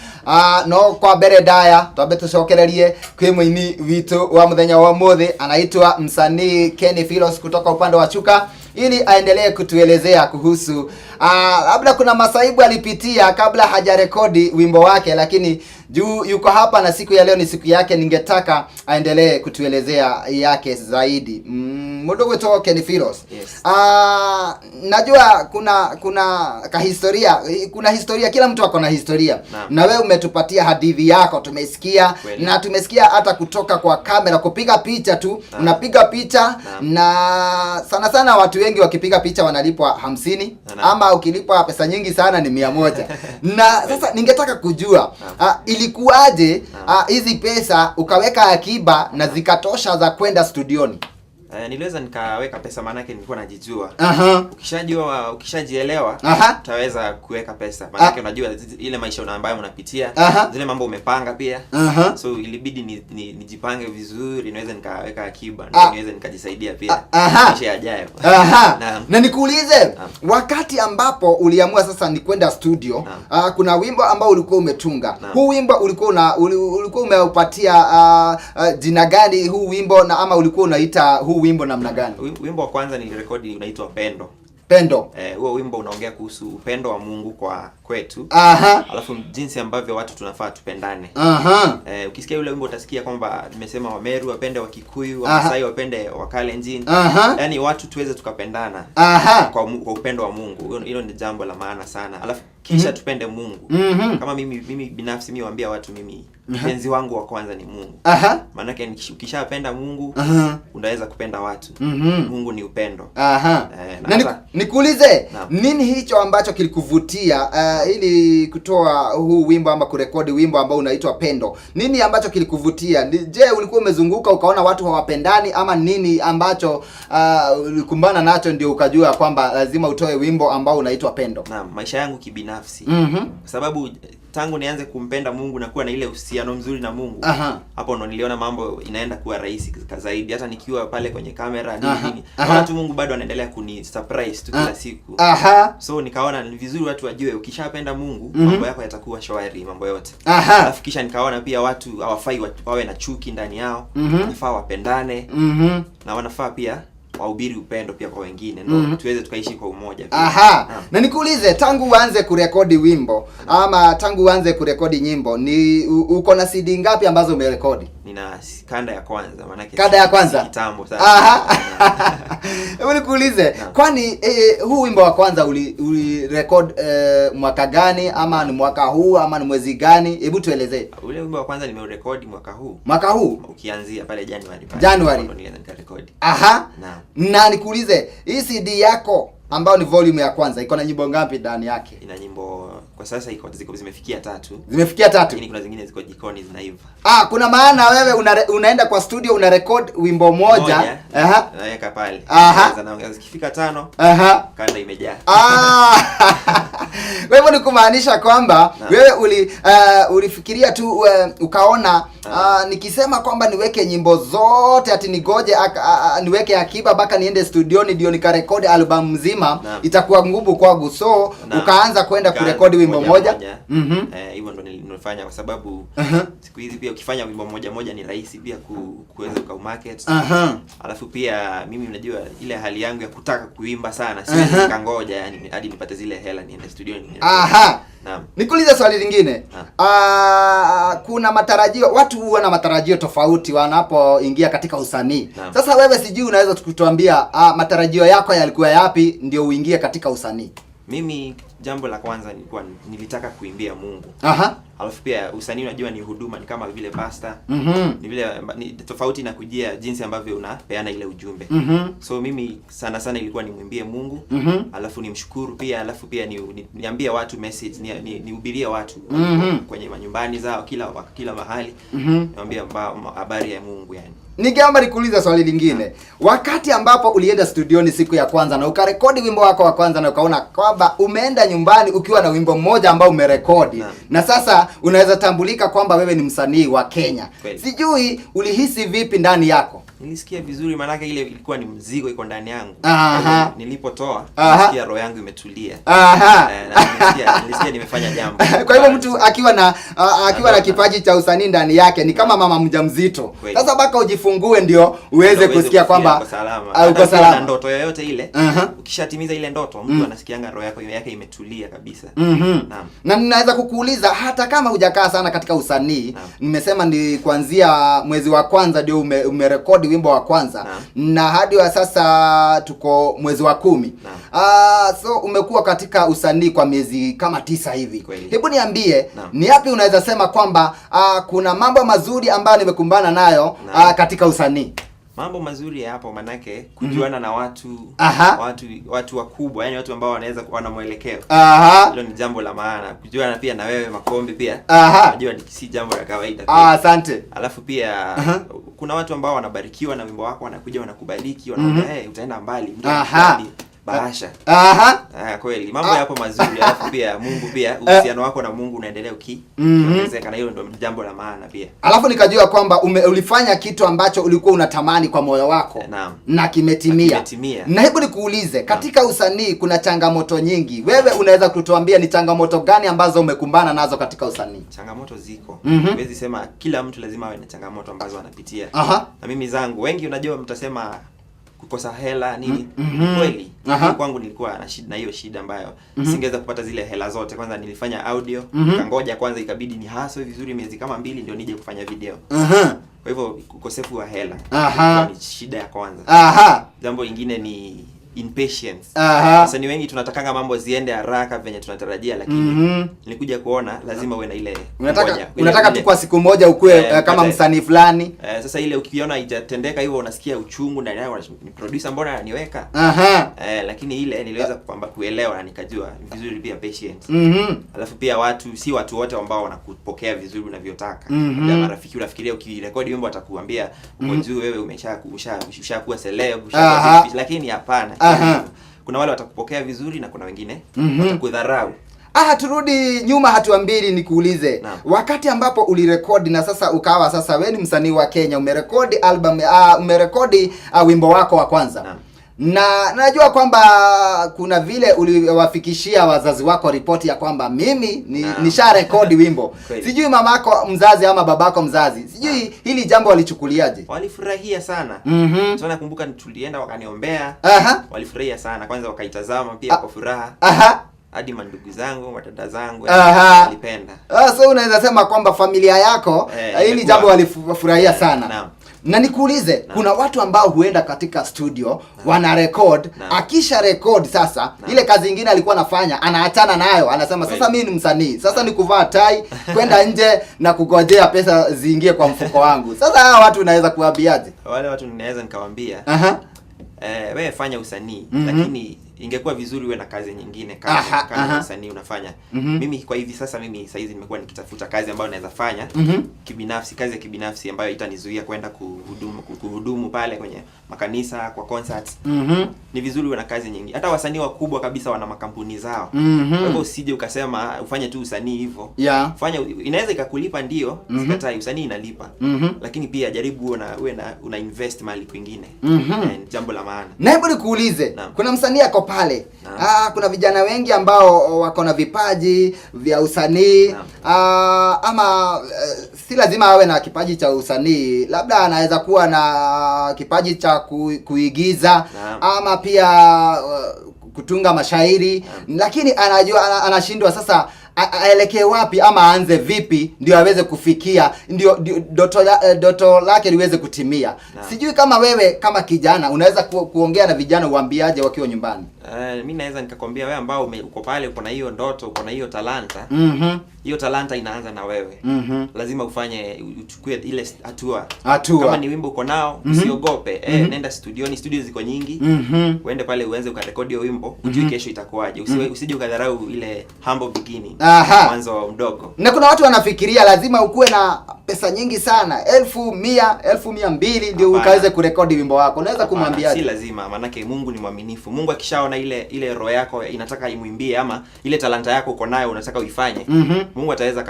No kwa mbere ndaya twambe tucokererie kwi muini witu wa muthenya wa muthi, anaitwa msanii Kenny Philos kutoka upande wa Chuka, ili aendelee kutuelezea kuhusu labda kuna masaibu alipitia kabla hajarekodi wimbo wake, lakini juu yuko hapa na siku ya leo ni siku yake, ningetaka aendelee kutuelezea yake zaidi. Mdogo to Kenny Philos. Yes. Najua kuna historia, kila mtu ako na historia. Na wewe umetupatia hadithi yako, tumesikia na tumesikia hata kutoka kwa kamera kupiga picha tu. Unapiga picha na sana watu wengi wakipiga picha wanalipwa 50 ama ukilipwa pesa nyingi sana ni 100. Na sasa ningetaka kujua ilikuwaje hizi pesa ukaweka akiba na zikatosha za kwenda studioni? Niliweza nikaweka pesa maana yake nilikuwa najijua. Ukishajua, ukishajielewa utaweza kuweka pesa. Maana yake unajua ile maisha ambayo unapitia, zile mambo umepanga pia. So ilibidi nijipange vizuri, niweze nikaweka akiba, niweze nikajisaidia pia maisha yajayo. Na nikuulize, wakati ambapo uliamua sasa ni kwenda studio, kuna wimbo ambao ulikuwa umetunga. Huu wimbo ulikuwa umeupatia jina gani huu wimbo, na ama ulikuwa unaita huu wimbo namna gani? Wimbo wa kwanza nilirekodi unaitwa Pendo. Huo wimbo unaongea kuhusu upendo wa Mungu kwa kwetu. Alafu jinsi ambavyo watu tunafaa tupendane. Ukisikia ule wimbo utasikia kwamba nimesema Wameru wapende Wakikuyu, Wamasai wapende Wakalenjin. Yaani watu tuweze tukapendana kwa upendo wa Mungu. Hilo ni jambo la maana sana. Alafu kisha tupende Mungu. Kama mimi binafsi mimi waambia watu mimi mpenzi wangu wa kwanza ni Mungu. Maana yake ukishapenda Mungu unaweza kupenda watu. Mungu ni upendo. Na nikuulize, nini hicho ambacho kilikuvutia ili kutoa huu wimbo ama kurekodi wimbo ambao unaitwa Pendo? Nini ambacho kilikuvutia? Je, ulikuwa umezunguka ukaona watu hawapendani, ama nini ambacho ulikumbana nacho ndio ukajua kwamba lazima utoe wimbo ambao unaitwa Pendo? Naam, maisha yangu kibinafsi. Kwa sababu tangu nianze kumpenda Mungu na kuwa na ile uhusiano mzuri na Mungu, hapo ndo niliona mambo inaenda kuwa rahisi zaidi. Hata nikiwa pale kwenye kamera nini, watu Mungu bado anaendelea kuni surprise tu kila siku. So nikaona ni vizuri watu wajue ukishapenda Mungu mambo yako yatakuwa shwari, mambo yote. Alafu kisha nikaona pia watu hawafai wawe na chuki ndani yao, wanafaa wapendane, na wanafaa pia wahubiri upendo pia kwa wengine, ndio tuweze tukaishi kwa umoja pia. Na nikuulize, tangu uanze kurekodi wimbo ama tangu uanze kurekodi nyimbo, ni uko na CD ngapi ambazo umerekodi? Nina kanda ya kwanza, maana yake kanda ya kwanza kitambo sana. Hebu nikuulize, kwani huu wimbo wa kwanza uli record mwaka gani, ama ni mwaka huu ama ni mwezi gani? Hebu tuelezee. Ule wimbo wa kwanza nimeurekodi mwaka huu. Mwaka huu? Ukianzia pale January. Ndio nilianza nikarekodi. Na nikuulize, hii CD yako ambayo ni volume ya kwanza iko na nyimbo ngapi ndani yake? Ina nyimbo kwa sasa ziko zimefikia 3. Zimefikia 3. Lakini kuna zingine ziko jikoni zinaiva. Kuna maana wewe unaenda kwa studio una record wimbo moja, naweka pale. Sasa zikifika 5, kanda imejaa. Kwa hivyo ni kumaanisha kwamba wewe ulifikiria tu ukaona nikisema kwamba niweke nyimbo zote ati nigoje niweke akiba mpaka niende studioni ndio nikarekodi album mzima, itakuwa ngumu kwangu. So ukaanza kwenda kurekodi wimbo moja. Hivyo ndo nilifanya kwa sababu siku hizi pia ukifanya wimbo moja ni rahisi pia kuweza ku market. Alafu pia mimi unajua ile hali yangu ya kutaka kuimba sana, siwezi nikangoja yani hadi nipate zile hela niende studioni. Naam. Nikuulize swali lingine. Kuna matarajio, watu huwa na matarajio tofauti wanapoingia katika usanii. Sasa wewe sijui unaweza kutuambia matarajio yako yalikuwa yapi ndio uingie katika usanii? Mimi jambo la kwanza nilitaka kuimbia Mungu. Alafu pia usanii unajua ni huduma, ni kama vile pastor. Ni vile ni tofauti na kujia jinsi ambavyo unapeana ile ujumbe. So mimi sana ilikuwa nimwimbie Mungu, alafu nimshukuru pia, alafu pia niambie watu message, nihubirie watu kwenye manyumbani zao kila mahali. Niambie habari ya Mungu yani. Ningeomba nikuulize swali lingine. Wakati ambapo ulienda studioni siku ya kwanza na ukarekodi wimbo wako wa kwanza na ukaona kwamba umeenda nyumbani ukiwa na wimbo mmoja ambao umerekodi na sasa unaweza tambulika kwamba wewe ni msanii wa Kenya. Sijui ulihisi vipi ndani yako? Nilisikia vizuri, maana ile ilikuwa ni mzigo iko ndani yangu. Nilipotoa nilisikia roho yangu imetulia. Nilisikia nimefanya jambo. Kwa hivyo mtu akiwa na kipaji cha usanii ndani yake ni kama mama mjamzito. Sasa baka ujifungue ndio uweze kusikia kwamba uko salama. Na ndoto yoyote ile, ukishatimiza ile ndoto, mtu anasikianga roho yake imetulia kabisa. Naam. Na ninaweza kukuuliza hata kama hujakaa sana katika usanii, nimesema ni kuanzia mwezi wa kwanza ndio umerekodi wimbo wa kwanza na hadi wa sasa tuko mwezi wa 10. So umekuwa katika usanii kwa miezi kama 9 hivi. Hebu niambie ni yapi unaweza sema kwamba kuna mambo mazuri ambayo nimekumbana nayo katika usanii? Mambo mazuri hapo manake kujuana na watu wakubwa, yani watu ambao wanaweza kuwa na mwelekeo. Hilo ni jambo la maana. Kujuana pia na wewe Makombi pia. Unajua si jambo la kawaida pia. Asante. Alafu pia kuna watu ambao wanabarikiwa na wimbo wako, wanakuja wanakubaliki, wanaambia utaenda mbali. Bahasha. Kweli. Mambo yapo mazuri. Alafu pia Mungu pia uhusiano wako na Mungu unaendelea ukiongezeka, na hilo ndio jambo la maana pia. Alafu nikajua kwamba ulifanya kitu ambacho ulikuwa unatamani kwa moyo wako na kimetimia. Na hebu nikuulize, katika usanii kuna changamoto nyingi. Wewe unaweza kutuambia ni changamoto gani ambazo umekumbana nazo katika usanii? Changamoto ziko. Huwezi sema kila mtu lazima awe na changamoto ambazo anapitia. Na mimi zangu wengi unajua mtasema kukosa hela nini. Kweli kwangu nilikuwa na hiyo shida ambayo singeweza kupata zile hela zote. Kwanza nilifanya audio, kangoja kwanza ikabidi ni hustle vizuri miezi kama 2 ndio nije kufanya video. Kwa hivyo ukosefu wa hela ni shida ya kwanza. Jambo lingine ni impatience. Sasa ni wengi tunatakanga mambo ziende haraka venye tunatarajia, lakini nilikuja kuona lazima uwe na ile unataka tu kwa siku moja ukue kama msanii fulani. Sasa ile ukiona itatendeka hivyo unasikia uchungu ndani yako, ni producer mbona ananiweka? Lakini ile niliweza kuelewa na nikajua vizuri pia patience. Alafu pia si watu wote ambao wanakupokea vizuri unavyotaka. Ya marafiki unafikiria ukirekodi wimbo atakuambia uko juu wewe umeshakuwa celeb, lakini hapana. Kuna wale watakupokea vizuri na kuna wengine watakudharau. Turudi nyuma hatua mbili nikuulize. Wakati ambapo ulirekodi na sasa ukawa sasa wewe ni msanii wa Kenya, umerekodi album, umerekodi wimbo wako wa kwanza. Na najua kwamba kuna vile uliwafikishia wazazi wako ripoti ya kwamba mimi nisha rekodi wimbo. Sijui mamako mzazi ama babako mzazi, sijui hili jambo walichukuliaje? Walifurahia sana. So nakumbuka tulienda wakaniombea. Walifurahia sana, kwanza wakaitazama pia kwa furaha. Hadi mandugu zangu, wadada zangu walipenda. So unaweza sema kwamba familia yako hili jambo walifurahia sana. Na nikuulize, kuna watu ambao huenda katika studio wana record, akisha record sasa ile kazi nyingine alikuwa anafanya anaachana nayo, anasema sasa mimi ni msanii, sasa ni kuvaa tai kwenda nje na kugojea pesa ziingie kwa mfuko wangu. Sasa hawa watu unaweza kuwaambiaje? Wale watu ninaweza nikamwambia wewe fanya usanii, lakini ingekuwa vizuri uwe na kazi nyingine kama usanii unafanya. Mimi kwa hivi sasa saizi nimekuwa nikitafuta kazi ambayo naweza fanya kibinafsi, kazi ya kibinafsi ambayo itanizuia kwenda kuhudumu pale kwenye makanisa, kwa concerts. Ni vizuri uwe na kazi nyingine. Hata wasanii wakubwa kabisa wana makampuni zao. Kwa hivyo usije ukasema ufanye tu usanii hivyo. Fanya, inaweza ikakulipa ndio, sikatai usanii inalipa. Lakini pia jaribu una invest mahali kwingine. Jambo la maana. Na hebu nikuulize, kuna msanii ako pale. Kuna vijana wengi ambao wako na vipaji vya usanii. Si lazima awe na kipaji cha usanii. Labda anaweza kuwa na kipaji cha kuigiza ama pia kutunga mashairi, lakini anajua anashindwa sasa aelekee wapi ama aanze vipi ndio aweze kufikia, ndio doto lake liweze kutimia. Sijui kama wewe kama kijana unaweza kuongea na vijana uambiaje wakiwa nyumbani? Mimi naweza nikakwambia wewe ambao uko pale, uko na hiyo ndoto, uko na hiyo talanta. Hiyo talanta inaanza na wewe. Lazima ufanye, uchukue ile hatua. Kama ni wimbo uko nao, usiogope. Nenda studioni, studio ziko nyingi. Uende pale uanze ukarekodi hiyo wimbo, ujue kesho itakuwaje. Usije ukadharau ile humble beginning. Mwanzo mdogo. Na kuna watu wanafikiria lazima ukue na pesa nyingi sana, 1,100, 1,200 ndio ukaweze kurekodi wimbo wako. Unaweza kumwambia si lazima, maanake Mungu ni mwaminifu. Mungu akishaona ile roho yako inataka imuimbie, ama ile talanta yako uko nayo unataka uifanye, Mungu ataweza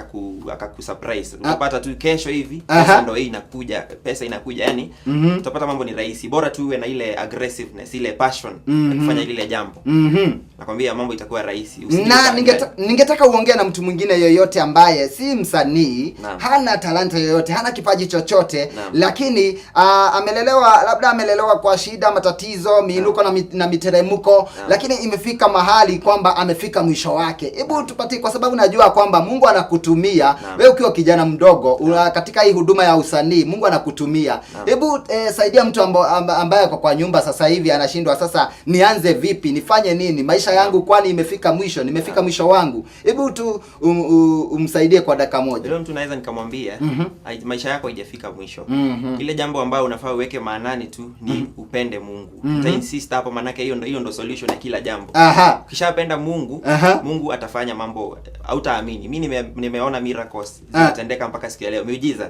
akakusurprise. Utapata tu kesho hivi pesa ndio hii inakuja, pesa inakuja. Yani utapata mambo ni rahisi, bora tu uwe na ile aggressiveness, ile passion ya kufanya lile jambo. Nakwambia mambo itakuwa rahisi. Na ningetaka uongee na mtu mwingine yoyote ambaye si msanii, hana talanta yoyote, hana kipaji chochote, lakini amelelewa kwa shida, matatizo, miinuko na miteremko, lakini imefika mahali kwamba amefika mwisho wake. Hebu tupatie, kwa sababu najua kwamba Mungu anakutumia wewe ukiwa kijana mdogo katika hii huduma ya usanii. Mungu anakutumia. Hebu saidia mtu ambaye kwa nyumba sasa hivi anashindwa, sasa nianze vipi, nifanye nini, maisha yangu kwani imefika mwisho, nimefika mwisho wangu. Hebu tu umsaidie kwa dakika moja. Leo mtu naweza nikamwambia maisha yako haijafika mwisho. Ile jambo ambayo unafaa uweke maanani tu ni upende Mungu. Insist hapo, manake hiyo ndio solution ya kila jambo. Ukishapenda Mungu, Mungu atafanya mambo hautaamini. Mimi nimeona miracles zinatendeka mpaka siku ya leo. Miujiza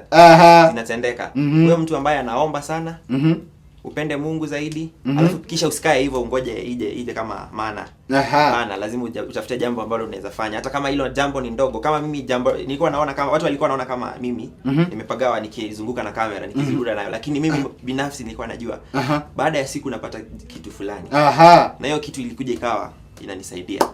zinatendeka. Wewe mtu ambaye anaomba sana, upende Mungu zaidi, alafu kisha usikae hivyo ungoje ije kama maana. Lazima utafute jambo ambalo unaweza fanya, hata kama hilo jambo ni ndogo. Kama mimi jambo nilikuwa naona kama watu walikuwa naona kama mimi nimepagawa nikizunguka na kamera nikizurura nayo, lakini mimi binafsi nilikuwa najua baada ya siku napata kitu fulani. Na hiyo kitu ilikuja ikawa inanisaidia.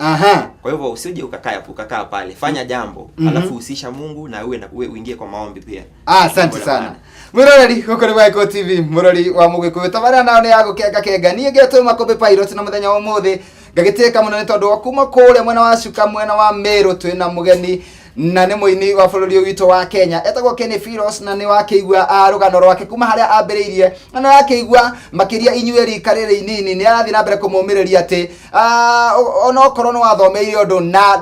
Kwa hivyo usije ukakaa pale, fanya jambo alafu husisha Mungu na uwe uingie kwa maombi pia. Asante sana. Murori huko ni Waiko TV, murori wa Mugikuyu. Tabara naone yago kega niye geto makobe pilot na muthenya wa muthe gagiteka munene tondu wa kuma kule mwena wa Cuka mwena wa Meru twina mugeni na nĩ mũini wa bũrũri witũ wa Kenya etagwo Kenny Philos, na nĩ wakĩigua rũgano rwake kuma harĩa ambĩrĩirie, na nĩ wakĩigua makĩria inyuĩ rika rĩrĩ inini nĩ arathiĩ na mbere kũmũmĩrĩria atĩ ona okorwo nĩ wathomeire ũndũ na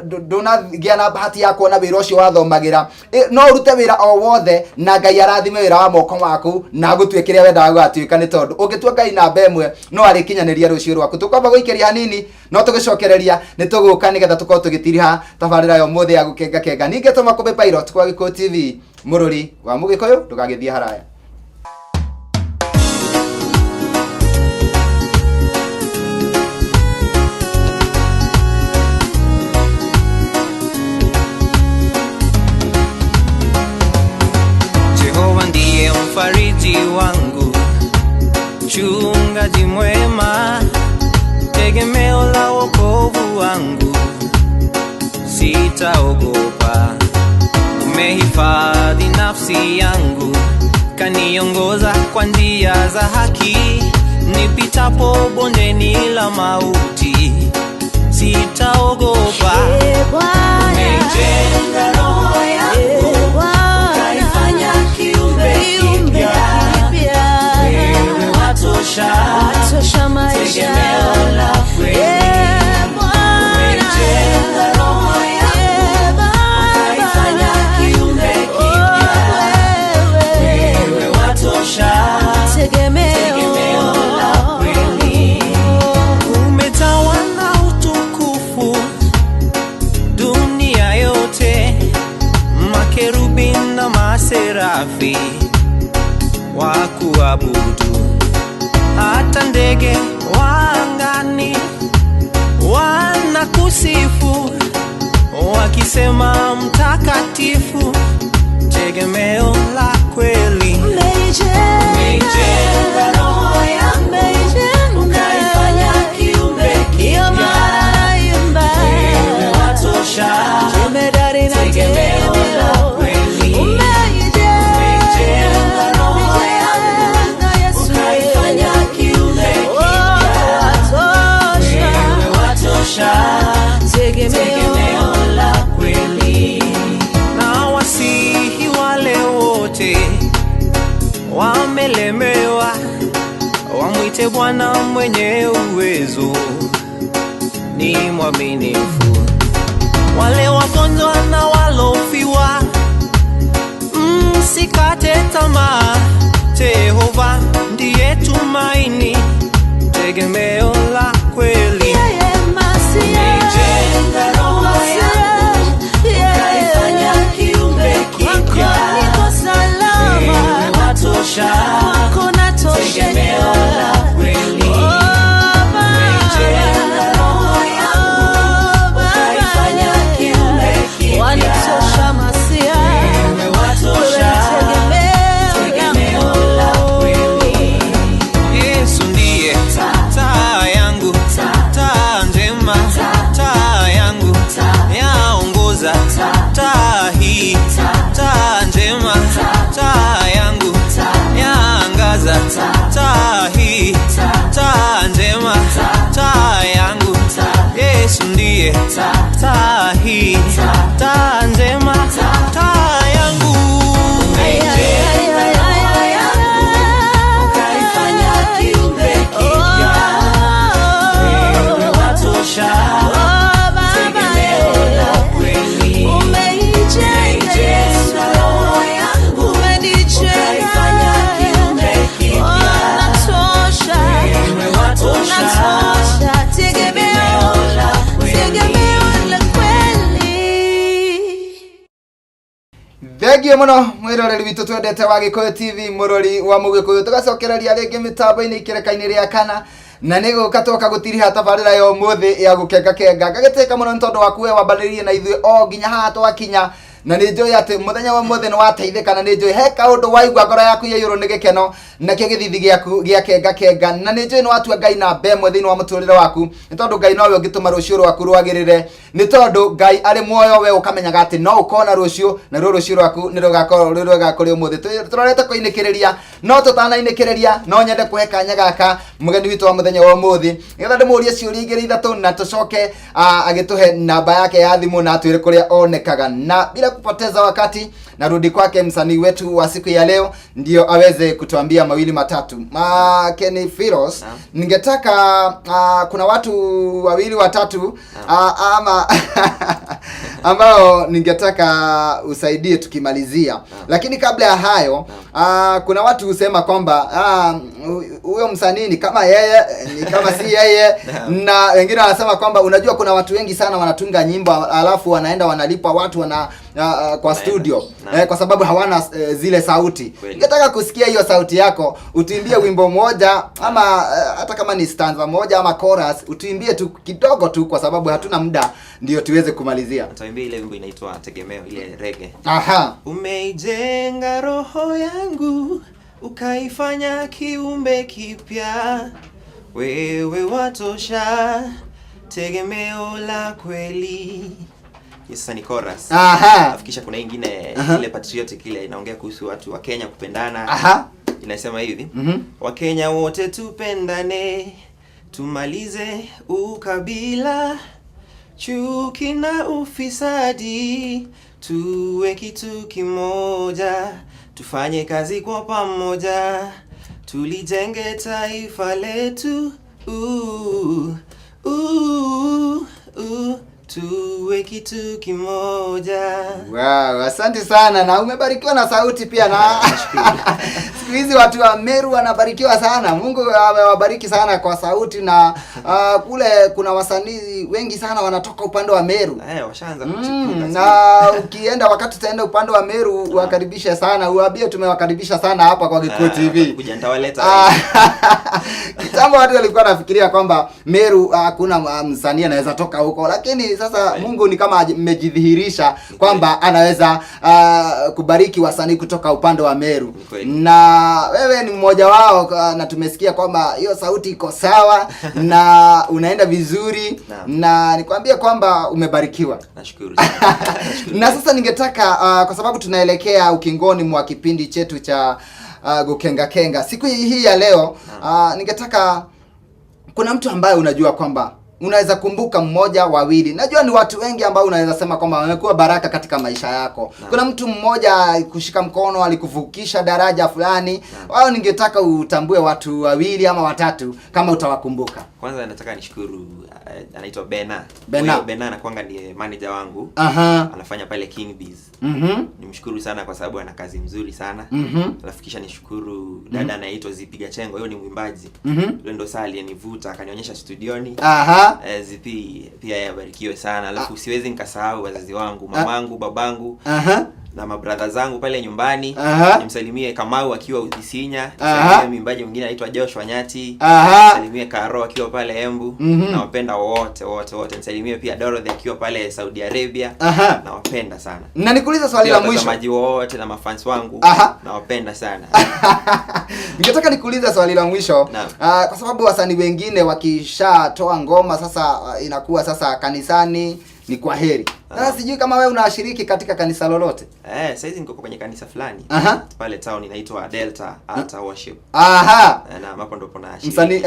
ndũnagĩa na bahati ya kuona wĩra ũcio wathomagĩra, no ũrute wĩra o wothe na Ngai arathime wĩra wa moko maku na gũtue kĩrĩa wendaga gũgatuĩka, nĩ tondũ ũngĩtua Ngai namba ĩmwe no arĩkinyanĩria rũciũ rwaku. Tũkwamba gũikĩria hanini no tũgĩcokereria nĩ tũgũka nĩgetha tũkorwo tũgĩtiriha tabarĩra yo mothe ya kenga ninge to makobe pilot kwa Waiko TV, murori wa Mugikuyu, ndugagithia haraya. Jehova ndiye mfariji wangu, mchungaji mwema, tegemeo la wokovu wangu, sitaogopa. Umehifadhi nafsi yangu, kaniongoza kwa njia za haki, nipitapo bondeni la mauti, sitaogopa. Umeijenga roho yangu, ukaifanya kiumbe kipya, wewe watosha maisha, tegemeo la kweli. Umetawala utukufu dunia yote, makerubi na maserafi wa kuabudu, hata ndege wa angani wanakusifu wakisema mtakatifu, tegemeo la kweli. Umeijenga roho yangu, ukaifanya kiumbe kipya, wewe watosha, tegemeo la kweli. Umeijenga roho yangu, ukaifanya kiumbe kipya, wewe watosha, tegemeo la kweli. Na wasihi wale wote wamelemewa, wamwite Bwana mwenye uwezo, ni mwaminifu. Wale wagonjwa na walofiwa, msikate tamaa. Jehova ndiye tumaini, tegemeo la kweli. Umejenga roho yangu, ukaifanya kiumbe kipya. Wewe watosha, tegemeo la kweli. Umejenga roho yangu, ukaifanya kiumbe kipya. Wewe watosha, tegemeo la kweli. Yesu ndiye taa yangu, taa njema, taa yangu, yaongoza taa hii, taa njema, taa yangu, yaangaza taa hii, taa njema, taa yangu. Yesu ndiye taa hii, taa njema, taa yangu. Umejenga roho yangu, ukaifanya kiumbe kipya. Wewe watosha, tegemeo la kweli. Umejenga roho yangu, ukaifanya kiumbe kipya. Wewe watosha, tegemeo la kweli. Thengio muno mwiroreri witu twendete wa Gikuyu TV murori wa Mugikuyu, tugacokereria ringi mitambo-ini ikereka-ini ria kana na nigo katoka gutiriha tabarira yo muthi ya gukenga kenga gagiteka muno ntondo waku we wambaririe na ithuĩ o nginya haha twakinya na nĩ njũĩ atĩ mũthenya wa mũthĩ nĩ wateithĩka na nĩ njũĩ he kaũndũ waigua ngoro yaku yaiyũrwo nĩ gĩkeno nakĩo gĩthithi gĩaku gĩa kenga kenga na nĩ njũĩ nĩ watua Ngai namba ĩmwe thĩinĩ wa mũtũrĩre waku nĩ tondũ Ngai nowe ũngĩtũma rũciũ rwaku rwagĩrĩre nĩ tondũ Ngai arĩ muoyo we ũkamenyaga atĩ no ũkona rũciũ na rũciũ rwaku nĩ rũgakorwo rũrĩ ũmũthĩ tũrorete kũinĩkĩrĩria no tũtanainĩkĩrĩria no nyende kũhe kanya gaka mũgeni witũ wa mũthenya wa ũmũthĩ nĩgetha ndĩmũrie ciũria igĩrĩ ithatũ na tũcoke agĩtũhe namba yake ya thimũ na atwĩre kũrĩa onekaga na bila kupoteza wakati narudi kwake msanii wetu wa siku ya leo ndio aweze kutuambia mawili matatu. Kenny Philos, ningetaka kuna watu wawili watatu ama ambao ningetaka usaidie tukimalizia. Lakini kabla ya hayo kuna watu husema kwamba huyo msanii ni kama yeye ni kama si yeye na wengine wanasema kwamba unajua kuna watu wengi sana wanatunga nyimbo alafu wanaenda wanalipa watu wana kwa studio kwa sababu hawana zile sauti. Ningetaka kusikia hiyo sauti yako utuimbie wimbo moja ama hata kama ni stanza moja ama chorus utuimbie tu kidogo tu kwa sababu hatuna muda ndio tuweze kumalizia. Nitaimbia ile wimbo inaitwa Tegemeo, ile reggae. Aha. Umeijenga roho yangu ukaifanya kiumbe kipya, wewe watosha, tegemeo la kweli. Yes, ni chorus. Aha. Afikisha kuna nyingine ile patriotic ile inaongea kuhusu watu wa Kenya kupendana. Aha. Inasema hivi. Wakenya wote tupendane, tumalize ukabila, chuki na ufisadi, tuwe kitu kimoja, tufanye kazi kwa pamoja, tulijenge taifa letu, tuwe kitu kimoja. Wow, asante sana na umebarikiwa na sauti pia na siku hizi watu wa Meru wanabarikiwa sana. Mungu amewabariki sana kwa sauti na kule kuna wasanii wengi sana wanatoka upande wa Meru. Washaanza kuchipuka. Na ukienda wakati utaenda upande wa Meru wakaribishe sana. Uambie tumewakaribisha sana hapa kwa Gikuyu TV. Kuja nitawaleta. Kitambo watu walikuwa nafikiria kwamba Meru hakuna msanii anaweza toka huko lakini sasa Mungu ni kama mmejidhihirisha kwamba anaweza kubariki wasanii kutoka upande wa Meru. Na wewe ni mmoja wao na tumesikia kwamba hiyo sauti iko sawa na unaenda vizuri na nikwambia kwamba umebarikiwa. Nashukuru. Na sasa ningetaka kwa sababu tunaelekea ukingoni mwa kipindi chetu cha Gukenga Kenga siku hii ya leo ningetaka kuna mtu ambaye unajua kwamba unaweza kumbuka mmoja, wawili. Najua ni watu wengi ambao unaweza sema kwamba wamekuwa baraka katika maisha yako. Kuna mtu mmoja kushika mkono alikuvukisha daraja fulani. Wao ningetaka utambue watu wawili ama watatu kama utawakumbuka. Kwanza nataka nishukuru anaitwa Bena. Bena anakuanga ni manager wangu. Anafanya pale King Bees. Nimshukuru sana kwa sababu ana kazi mzuri sana. Alafu kisha nishukuru dada anaitwa Zipiga Chengo, yeye ni mwimbaji. Yule ndo sali anivuta akanionyesha studioni. Zipi pia yabarikiwe sana. Alafu siwezi nikasahau wazazi wangu, mamangu, babangu. Na mabrother zangu pale nyumbani. Nimsalimie Kamau akiwa Isinya, nimsalimie mwimbaji mwingine anaitwa Joshua Nyati, nimsalimie Karo akiwa pale Embu. Nawapenda wote. Nimsalimie pia Dorothy akiwa pale Saudi Arabia. Nawapenda sana. Na nikuuliza swali la mwisho. Watazamaji wote na mafans wangu nawapenda sana. Ningetaka nikuuliza swali la mwisho. Kwa sababu wasanii wengine wakishatoa ngoma sasa inakuwa sasa kanisani ni kwa heri. Sasa sijui kama wewe unashiriki katika kanisa lolote? Sasa hizi niko kwenye kanisa fulani pale town inaitwa Delta Altar Worship. Na hapo ndipo nashiriki. Msanii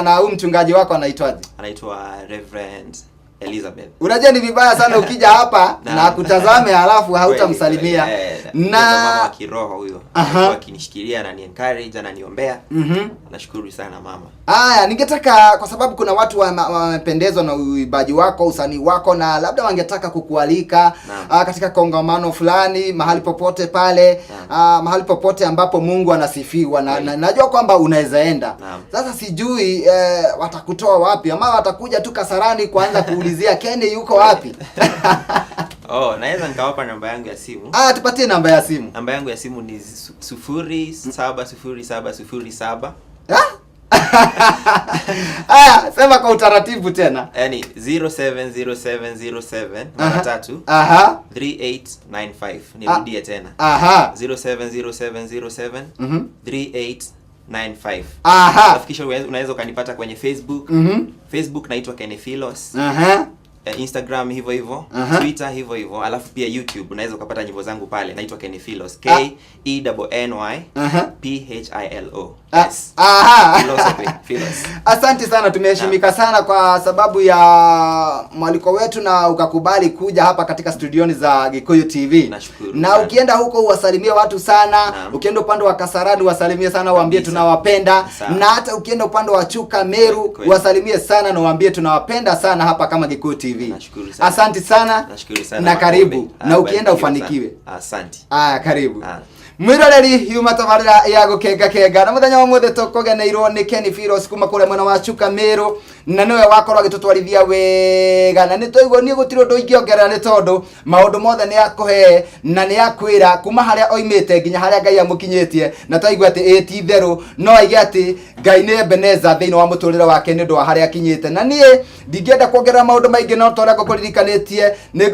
na huyu mchungaji wako anaitwaje? Anaitwa Reverend Elizabeth. Unajua ni vibaya sana ukija hapa na kutazame halafu hautamsalimia. Na mama wa kiroho huyo. Akinishikilia na ni-encourage na niombea. Nashukuru sana mama. Haya, ningetaka kwa sababu kuna watu wamependezwa na uibaji wako, usanii wako na labda wangetaka kukualika katika kongamano fulani mahali popote pale, mahali popote ambapo Mungu anasifiwa na najua kwamba unaweza enda. Sasa sijui watakutoa wapi ama watakuja tu Kasarani kuanza kuulizia Kenny yuko wapi? Naweza nikawapa namba yangu ya simu. Tupatie namba ya simu. Namba yangu ya simu ni 070707. Sema kwa utaratibu tena. Yaani 070707 3895. Nirudie tena. 070707 3895. Kisha unaweza ukanipata kwenye Facebook. Facebook naitwa Kenny Philos. Instagram hivyo, Twitter hivyo, alafu pia YouTube unaweza ukapata nyimbo zangu pale, naitwa Kenny Philos, KENNY PHILO. Philos. Asante sana, tumeheshimika sana kwa sababu ya mwaliko wetu na ukakubali kuja hapa katika studioni za Gikuyu TV. Nashukuru. Na ukienda huko uwasalimie watu sana. Ukienda upande wa Kasarani uwasalimie sana, waambie tunawapenda. Na hata ukienda upande wa Chuka Meru uwasalimie sana na waambie tunawapenda sana hapa kama Gikuyu TV. Asante sana. Nashukuru sana. Na karibu. Na ukienda ufanikiwe. Asante. Karibu. Mwiroreri yuma tabarira ya gukenga na muthenya wa muthe tukugeneirwo ni Kenny Philos kuma kule mwena wa Chuka Meru na niwe wakorwo agitutwarithia wega na nitoigwo ni gutiro ndo ingiongerera ni tondu maundu mothe ni akuhe na ni akwira kuma haria oimite nginya haria Ngai amukinyitie na twaigwa ati ti theru no aige ati Ngai ni Ebeneza thiini wa muturire wake ni ndo haria akinyite na nie ndingienda kuongerera maundu maingi no toria ngukuririkanitie ni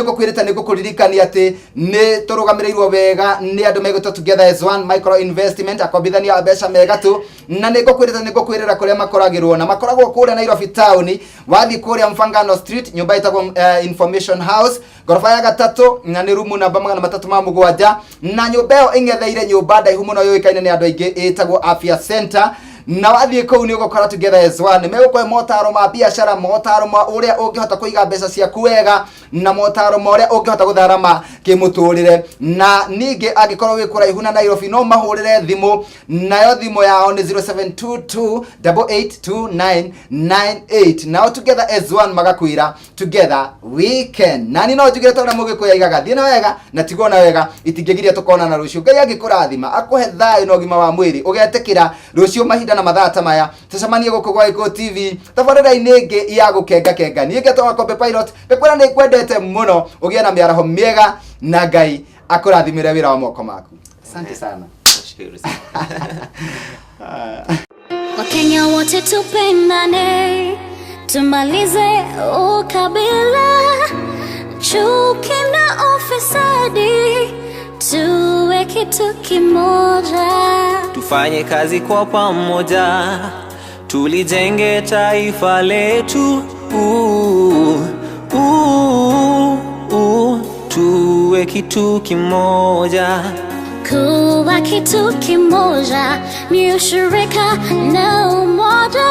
ngukwirite ni ngukuririkania ati ni turugamirirwo wega ni andu megutwo together as one micro investment akombithania mbeca mega tu na ni ngukwirira kuria makoragirwo na makoragwo kule Nairobi town wathi kuria Mfangano Street nyumba itagwo Information House gorofa ya gatatu na ni room namba 307 na nyumba ĩyo ing'etheire nyumba ndaihu muno yoikaine ni andu aingi itagwo Afya Center na wathi kou ni ugokora together as one megukwe motaro ma biashara motaro ma uria ungihota kuiga mbeca ciaku wega na motaro ma uria ungihota gutharama kimuturire na ningi angikorwo wi kuraihu na Nairobi no mahurire thimu nayo thimu yao ni 0722882998 now together as one magakwira together we can nani no njugire tonda mugikuya igaga thina wega na tigona wega itingegiria tukona na rucio Ngai agikurathima akuhe thayo na ugima wa mwiri ugetekira rucio mahinda na mathata maya tucemanie guku gwa Gikuyu TV tabarira inenge ya gukenga nie ngetwa Kombe Pilot bekwira ni kwendete muno ugie na miaraho miega na Ngai akurathimire wira wa moko maku. Asante sana. Nashukuru sana. Wakenya wote tupendane, tumalize ukabila, chuki na ufisadi, tuwe kitu kimoja. Tufanye kazi kwa pamoja, tulijenge taifa letu. Tuwe kitu kimoja. Kuwa kitu kimoja ni ushirika na umoja.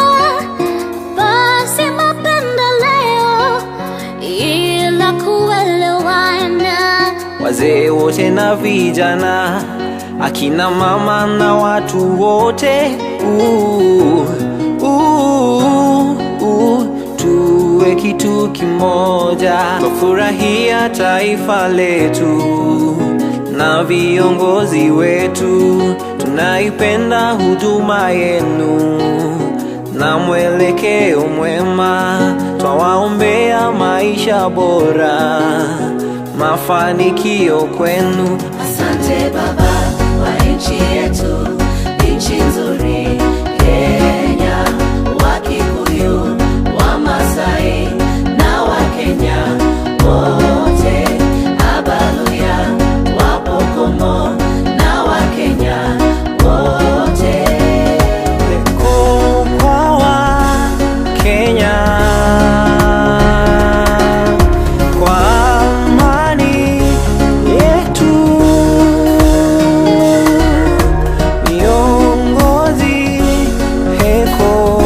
Basi mapendo wazee wote na vijana, akina mama na watu wote. Tuwe kitu kimoja, tufurahia taifa letu na viongozi wetu. Tunaipenda huduma yenu na mwelekeo mwema, twawaombea maisha bora, mafanikio kwenu. Asante Baba wa nchi yetu, nchi nzuri Kenya, Wakikuyu, Wamasai na Wakenya wote, Abaluya, Wapokomo na Wakenya wote. Kwa Kenya, kwa amani yetu, viongozi heko,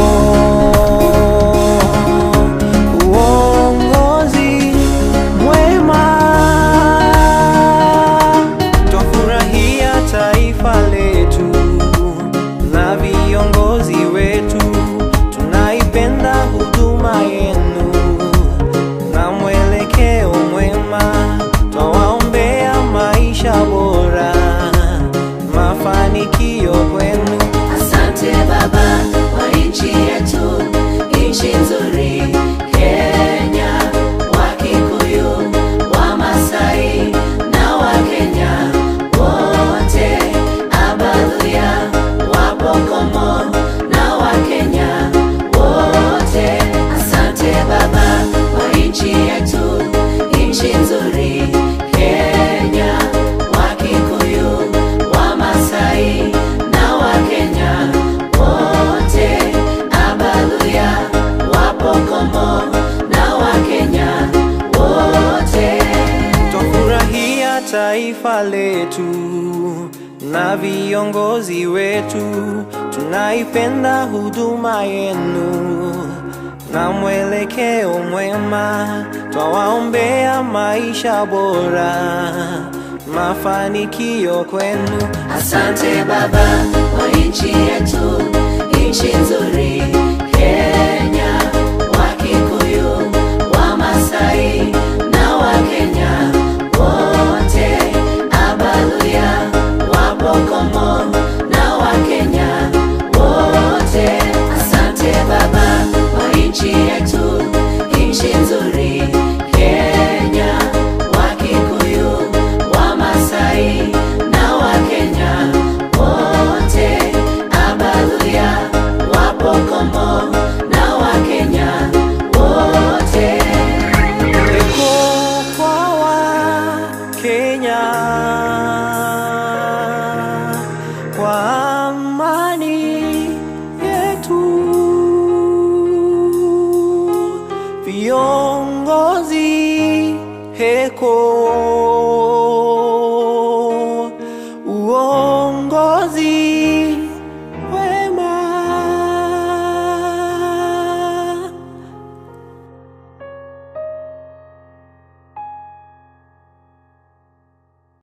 uongozi mwema, twafurahia taifa letu na viongozi wetu. Tunaipenda huduma yenu na mwelekeo mwema, twawaombea maisha bora, mafanikio kwenu. Asante Baba wa nchi yetu, nchi nzuri Kenya, Wakikuyu, Wamasai na Wakenya wote, Abaluya, Wapokomo na Wakenya wote. Asante Baba wa nchi yetu, nchi nzuri Kenya, Wakikuyu, Wamasai na Wakenya wote, Abaluya, Wapokomo na Wakenya wote. Twafurahia taifa letu na viongozi wetu. Tunaipenda huduma yenu na mwelekeo mwema, twawaombea maisha bora, mafanikio kwenu. Asante Baba